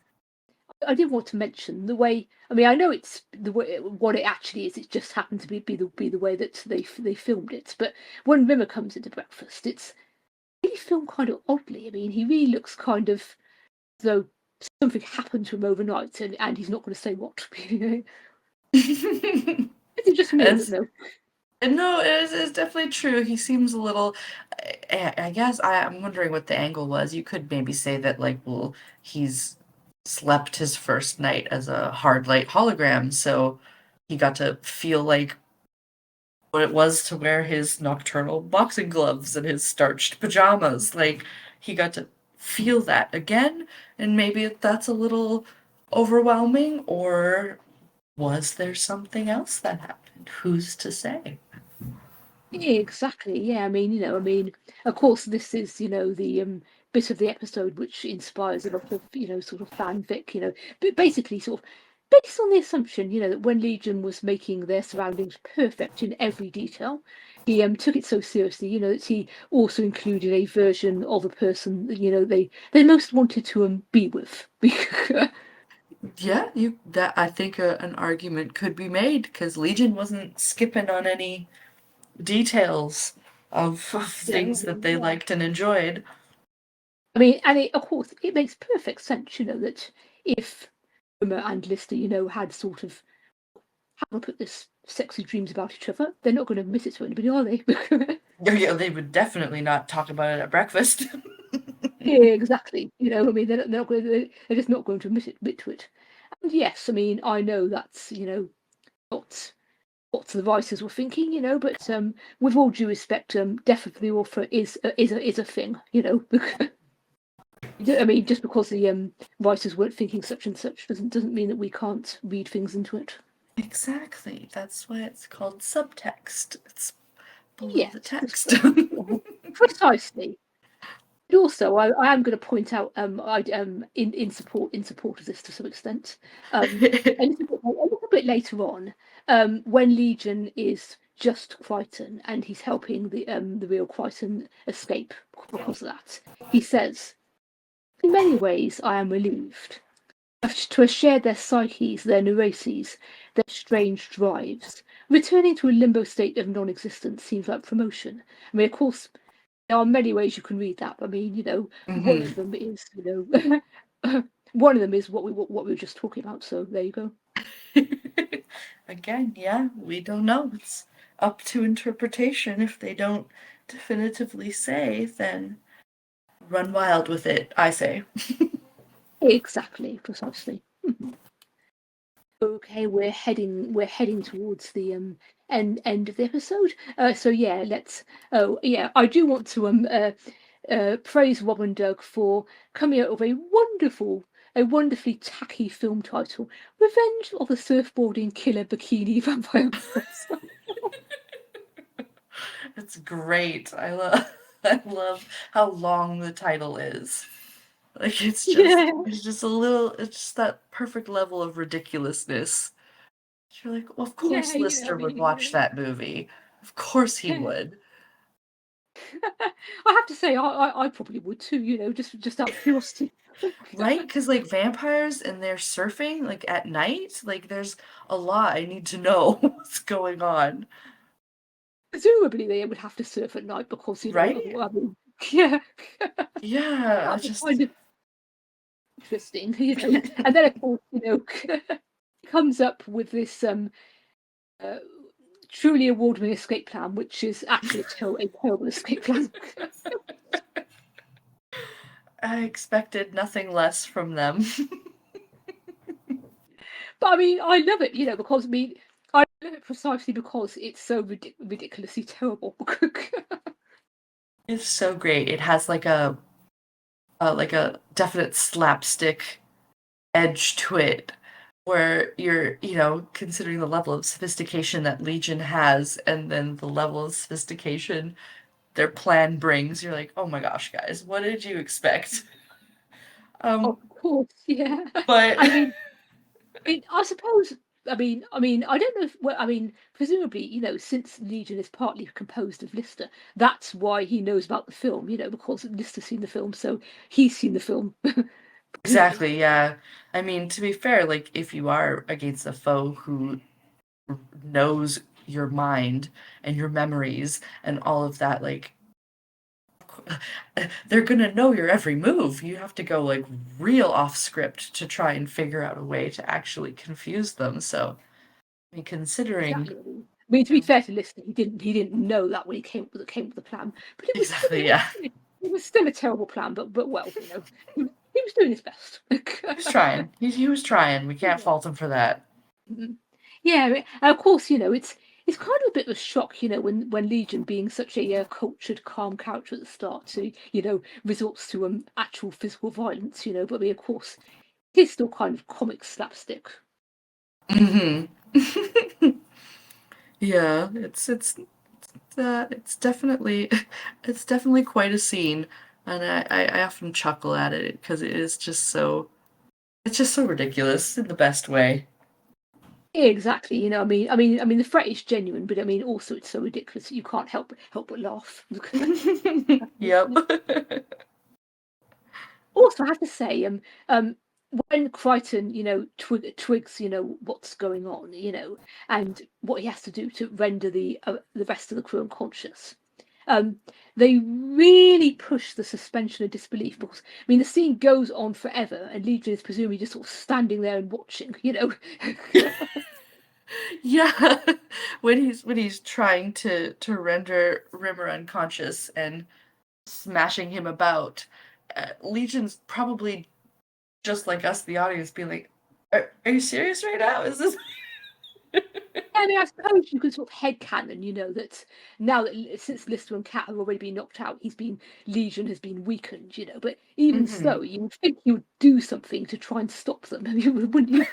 I did want to mention the way. I mean, I know it's the way what it actually is. It just happened to be the way that they filmed it. But when Rimmer comes into breakfast, it's really filmed kind of oddly. I mean, he really looks kind of as though something happened to him overnight, and he's not going to say what. Is it just me? I don't As know. No, it's definitely true. He seems a little. I guess I'm wondering what the angle was. You could maybe say that, like, well, he's slept his first night as a hard light hologram, so he got to feel like what it was to wear his nocturnal boxing gloves and his starched pajamas. Like, he got to feel that again, and maybe that's a little overwhelming, or was there something else that happened? Who's to say? Yeah, exactly. Yeah, I mean, of course, this is, the bit of the episode which inspires a lot of, sort of fanfic, but basically sort of based on the assumption, that when Legion was making their surroundings perfect in every detail, he took it so seriously, that he also included a version of a person that, they most wanted to be with. Yeah, you that I think an argument could be made because Legion wasn't skipping on any details of Yeah, things that they liked and enjoyed. I mean, and of course, it makes perfect sense, that if Homer and Lister, had sort of how to put this sexy dreams about each other, they're not going to admit it to anybody, are they? Yeah, yeah, they would definitely not talk about it at breakfast. Yeah, exactly. I mean, they're just not going to admit to it. And yes, I mean, I know that's not what the writers were thinking, but with all due respect, death of the author is a thing, I mean, just because the writers weren't thinking such and such doesn't mean that we can't read things into it. Exactly. That's why it's called subtext. It's below the Yes, text. Precisely. But also, I am going to point out, in support of this to some extent, a little bit later on, when Legion is just Crichton and he's helping the real Crichton escape because of that, he says, "In many ways, I am relieved to have shared their psyches, their neuroses, their strange drives. Returning to a limbo state of non-existence seems like promotion." I mean, of course, there are many ways you can read that. I mean, one Mhm. of them is, one of them is what we were just talking about. So there you go. Again, yeah, we don't know. It's up to interpretation. If they don't definitively say, then run wild with it, I say. Exactly, precisely. Okay, we're heading towards the end of the episode. So yeah, let's. Oh yeah, I do want to praise Rob and Doug for coming out with a wonderfully tacky film title, "Revenge of the Surfboarding Killer Bikini Vampire Girls." It's great. I love I love how long the title is. Like Yeah, it's just a little it's just that perfect level of ridiculousness. You're like, well, of yeah, course I Lister would watch mean, that movie. Of course he yeah. would. I have to say, I probably would too. Just out of curiosity. Right? Because like vampires and they're surfing like at night, like there's a lot I need to know what's going on. Presumably, they would have to surf at night because Right? I mean, yeah, Yeah, that it's was just kind of interesting. And then of course, comes up with this uh, truly award-winning escape plan, which is actually a terrible escape plan. I expected nothing less from them. But I mean, I love it, because I love it precisely because it's so ridiculously terrible. It's so great. It has like a definite slapstick edge to it where you're, considering the level of sophistication that Legion has and then the level of sophistication their plan brings. You're like, "Oh my gosh, guys, what did you expect?" Of Um, course, yeah. but I mean, I suppose. I don't know if. Well, presumably, since Legion is partly composed of Lister, that's why he knows about the film. Because Lister's seen the film, so he's seen the film. Presumably, exactly, yeah. I mean, to be fair, like if you are against a foe who knows your mind and your memories and all of that, like they're gonna know your every move. You have to go like real off script to try and figure out a way to actually confuse them. So, I mean, considering, exactly. To be fair to Lister, he didn't know that when he came up with the plan, but it was still exactly, yeah, it was still a terrible plan. But well, he was doing his best. he was trying. He was trying. We can't fault him for that. Mhm. Yeah, and of course, it's kind of a bit of a shock, when Legion, being such a cultured, calm character at the start, to resorts to actual physical violence, But of course, he's still kind of comic slapstick. Hmm. Yeah, it's definitely it's definitely quite a scene, and I often chuckle at it because it is just so it's just so ridiculous in the best way. Exactly, I mean, the threat is genuine, but also it's so ridiculous that you can't help but laugh. Yep. Also, I have to say, when Crichton, twigs, what's going on, and what he has to do to render the rest of the crew unconscious. Um, they really push the suspension of disbelief because, the scene goes on forever, and Legion is presumably just sort of standing there and watching. Yeah. When he's trying to render Rimmer unconscious and smashing him about, Legion's probably just like us, the audience, being like, are you serious right now? Is this I suppose you could sort of headcanon, that now that since Lister and Cat have already been knocked out, Legion has been weakened, But even Mhm. so, you would think he would do something to try and stop them, wouldn't you?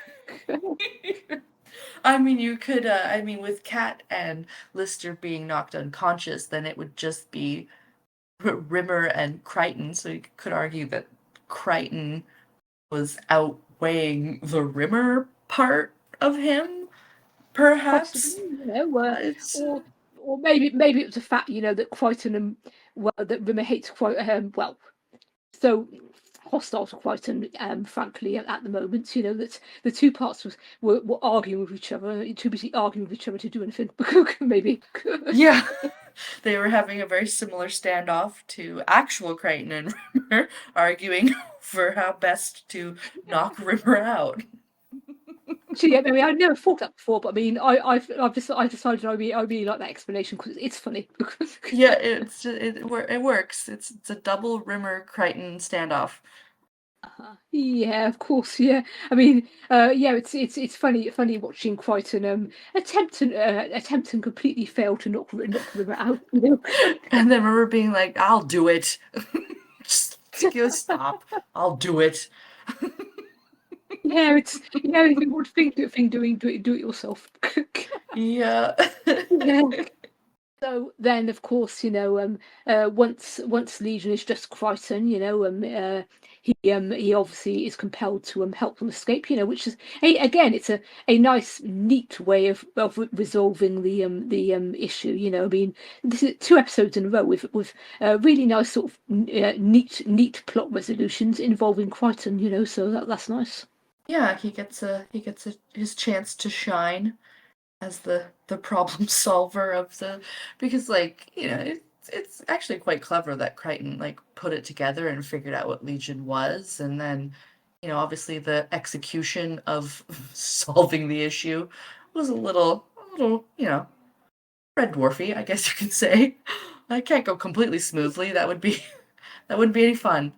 I mean, you could, I mean, with Kat and Lister being knocked unconscious, then it would just be Rimmer and Crichton, so you could argue that Crichton was outweighing the Rimmer part of him, Possibly, perhaps. It's or maybe it was a fact, that Crichton that Rimmer hates quite so hostile to Crichton, frankly, at the moment. That the two parts were arguing with each other, too busy arguing with each other to do anything. Maybe. yeah. They were having a very similar standoff to actual Crichton and Rimmer arguing for how best to knock Rimmer out. Actually, yeah, I mean, I'd never thought that before, but I mean, I've decided I really like that explanation because it's funny. Yeah, it works. It's a double Rimmer Crichton standoff. Yeah, of course. Yeah, I mean, yeah, it's funny watching Crichton attempt and completely fail to knock River out. And then Rimmer being like, "I'll do it." Just give a stop. I'll do it. Yeah, if you want thing doing, do it yourself. Yeah. Yeah. So then, of course, once Legion is just Crichton, he obviously is compelled to help them escape. Which is again, it's a nice, neat way of resolving the issue. I mean, this is 2 episodes in a row with really nice sort of neat plot resolutions involving Crichton. So that's nice. Yeah, he gets his chance to shine as the problem solver of the because it's actually quite clever that Crichton like put it together and figured out what Legion was, and then obviously the execution of solving the issue was a little red dwarfy, I guess you could say. I can't go completely smoothly. That wouldn't be any fun.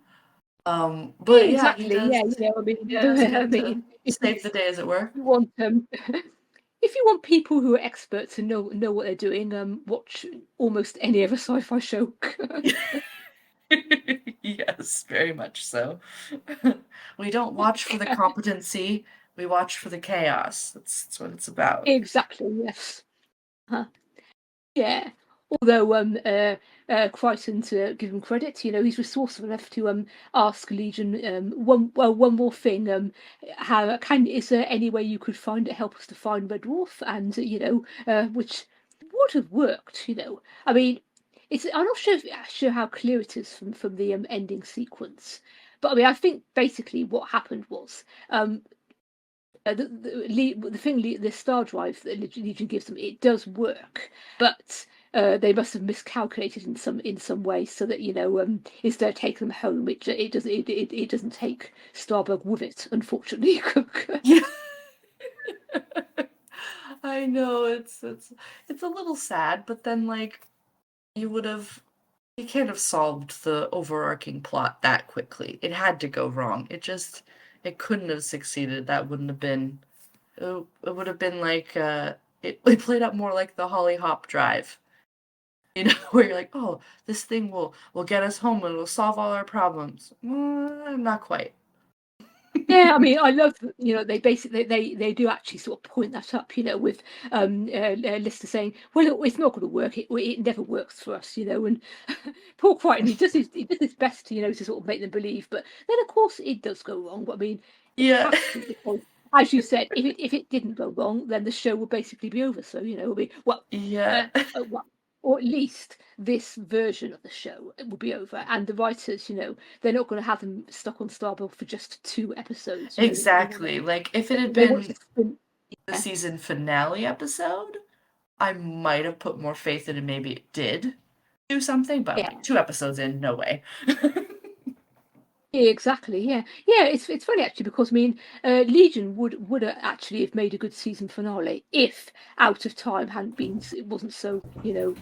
Yeah, But yeah, he exactly. does Yeah, I mean, he does I get to mean, save the day, as it were. you want if you want people who are experts and know what they're doing, watch almost any other sci-fi show. Yes, very much so. We don't watch for the competency, we watch for the chaos. That's what it's about. Exactly, yes. Huh. Yeah. Although Crichton, to give him credit, he's resourceful enough to ask Legion one more thing. Is there any way you could help us to find Red Dwarf? And which would have worked. I mean, I'm not sure how clear it is from the ending sequence, but I mean, I think basically what happened was the thing, the star drive that Legion gives them, it does work, but they must have miscalculated in some way, so that instead of taking them home, it doesn't take Starbug with it, unfortunately. Yeah. I know it's a little sad, but then like you would have you can't have solved the overarching plot that quickly. It had to go wrong. It couldn't have succeeded. That wouldn't have been it would have been like it played out more like the Holly Hop Drive. Where you're like, oh, this thing will get us home and it'll solve all our problems. Not quite. Yeah, I mean, I love they basically they do actually sort of point that up, with Lister saying, "Well, it's not going to work. It never works for us," and Paul Crichton, he does his best, to sort of make them believe, but then of course it does go wrong. But I mean, it Yeah. has to, because as you said, if it didn't go wrong, then the show would basically be over. So it'll be Yeah. well, or at least this version of the show will be over, and the writers, they're not going to have them stuck on Starbuck for just 2 episodes. They want Exactly. Like if it had to been spin. the Yeah, season finale episode, I might have put more faith in it. Maybe it did do something, but like yeah, 2 episodes in, no way. yeah, exactly. Yeah, yeah. It's funny actually, because I mean, Legion would actually have made a good season finale if Out of Time hadn't been. It wasn't so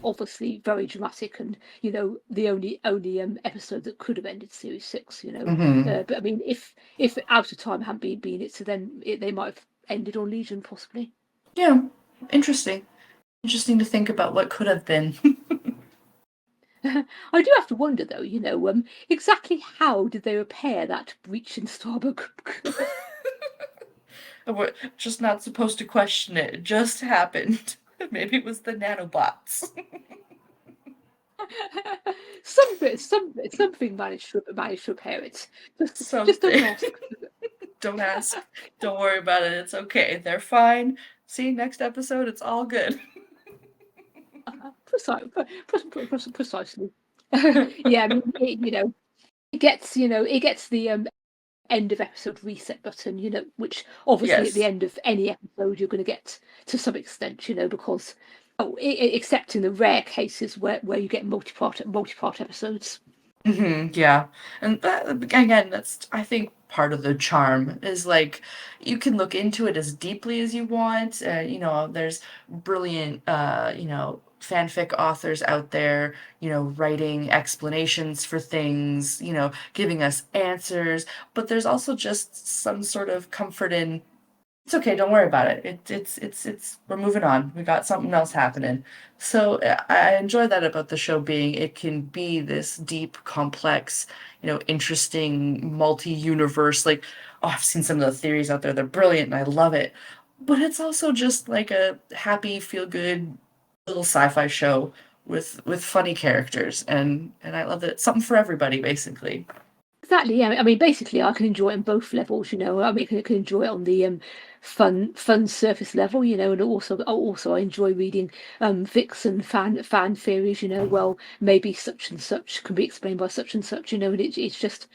obviously very dramatic, and the only episode that could have ended series 6. Hmm. But I mean, if Out of Time hadn't been it, so then they might have ended on Legion possibly. Yeah. Interesting. Interesting to think about what could have been. I do have to wonder though, exactly how did they repair that breach in Starbuck? We're just not supposed to question it. It just happened. Maybe it was the nanobots. something managed to repair it. Just don't Something. ask. Don't ask. Don't worry about it. It's okay. They're fine. See, next episode, it's all good. Precisely. Yeah, I mean, it gets the end of episode reset button, which obviously at the Yes. end of any episode you're going to get to some extent, because except in the rare cases where you get multi-part episodes. Yeah. And that, again, that's, I think, part of the charm is like you can look into it as deeply as you want. There's brilliant, fanfic authors out there, writing explanations for things, giving us answers. But there's also just some sort of comfort in it's okay, don't worry about it. It's we're moving on. We got something else happening. So I enjoy that about the show being it can be this deep, complex, interesting, multi-universe. Like, oh, I've seen some of the theories out there. They're brilliant and I love it. But it's also just like a happy, feel-good little sci-fi show with funny characters and I love that it's something for everybody, basically. Exactly, yeah. I mean, basically, I can enjoy it on both levels. I mean, I can enjoy it on the fun surface level, and also I enjoy reading fiction fan theories. Well, maybe such and such can be explained by such and such. And it's just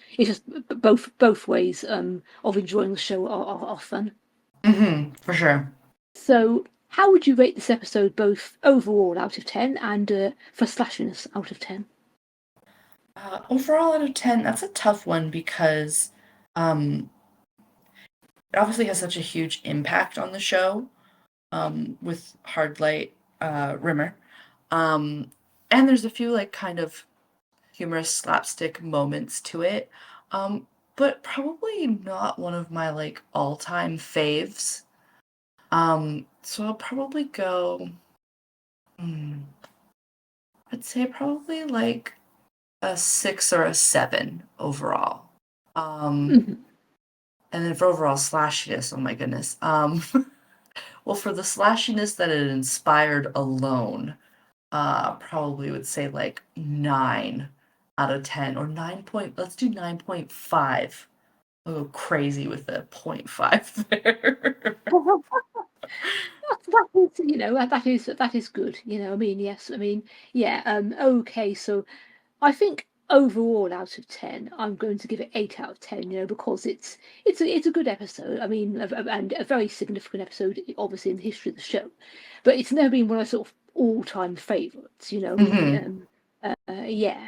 both ways of enjoying the show are fun. For sure. So, how would you rate this episode, both overall out of 10 and for slashiness out of 10? Overall out of 10, that's a tough one because um, it obviously has such a huge impact on the show with Hardlight Rimmer. Um, and there's a few like kind of humorous slapstick moments to it. Um, but probably not one of my like all-time faves. So I'll probably go, hmm, I'd say probably like a 6 or a 7 overall. Um, Mhm. and then for overall slashiness, oh my goodness. Well, for the slashiness that it inspired alone, probably would say like 9 out of 10 or 9 point, let's do 9.5. I'll go crazy with the point 0.5 there. That is good. I mean, yes, I mean, yeah. Okay, so I think overall out of 10, I'm going to give it 8 out of 10. Because it's a good episode. I mean, and a very significant episode, obviously in the history of the show. But it's never been one of sort of all-time favourites. I mean, Hmm. yeah.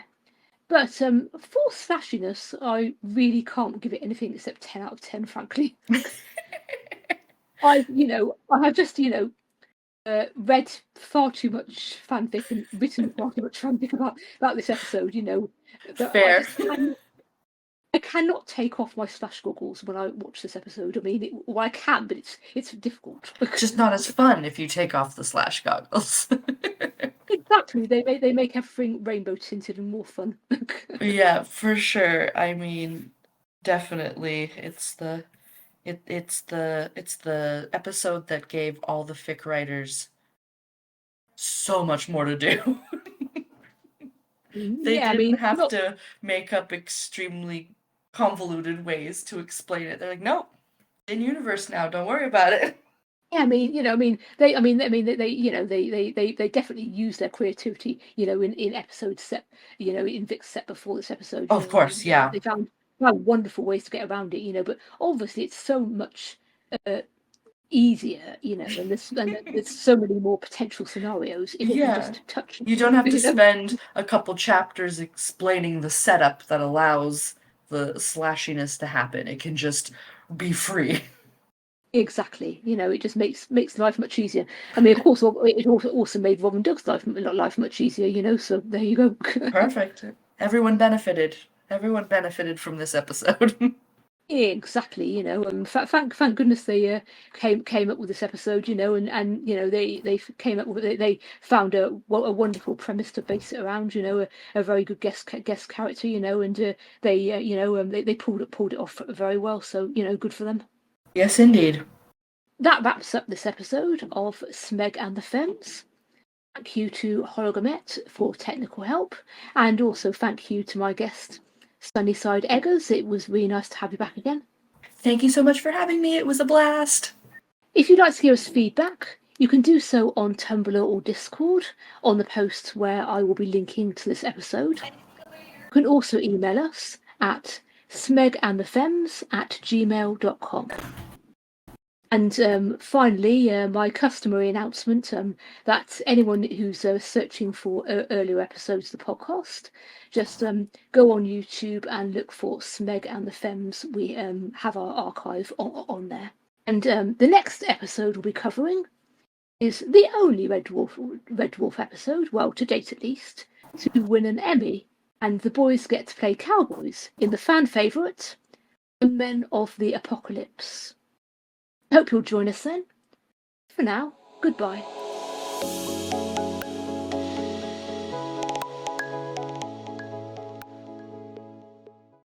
But for slashiness, I really can't give it anything except 10 out of 10, frankly. I have just, read far too much fanfic and written far too much fanfic about this episode. That Fair. I cannot take off my slash goggles when I watch this episode. I mean, well, I can, but it's difficult. Just not as fun if you take off the slash goggles. Exactly, they make everything rainbow tinted and more fun. Yeah, for sure. I mean, definitely it's the episode that gave all the fic writers so much more to do. They Yeah, I didn't mean, have not. to make up extremely convoluted ways to explain it. They're like, nope, in universe now, don't worry about it. Yeah, they definitely use their creativity, in episodes set, in Vic's set before this episode, Of course, they yeah. found wonderful ways to get around it, but obviously it's so much uh, easier, and there's so many more potential scenarios if it can Yeah. just touch, You don't have to you know. spend a couple chapters explaining the setup that allows the slashiness to happen. It can just be free. Exactly, it just makes life much easier. I mean, of course, it also made Robin Doug's life much easier, so there you go. Perfect. Everyone benefited. Everyone benefited from this episode. Exactly, thank goodness they came up with this episode, and they came up with it. They found a wonderful premise to base it around, a very good guest character, and they pulled it off very well. So good for them. Yes, indeed. That wraps up this episode of Smeg and the Femmes. Thank you to Hologamet for technical help, and also thank you to my guest, Sunnysideeggers. It was really nice to have you back again. Thank you so much for having me. It was a blast. If you'd like to give us feedback, you can do so on Tumblr or Discord on the post where I will be linking to this episode. You can also email us at smegandthefems@gmail.com. And finally, my customary announcement that anyone who's searching for earlier episodes of the podcast, just go on YouTube and look for Smeg and the Fems. We have our archive on there. And the next episode we'll be covering is the only Red Dwarf episode, well, to date at least, to win an Emmy. And the boys get to play cowboys in the fan favourite, The Men of the Apocalypse. I hope you'll join us then. For now, goodbye.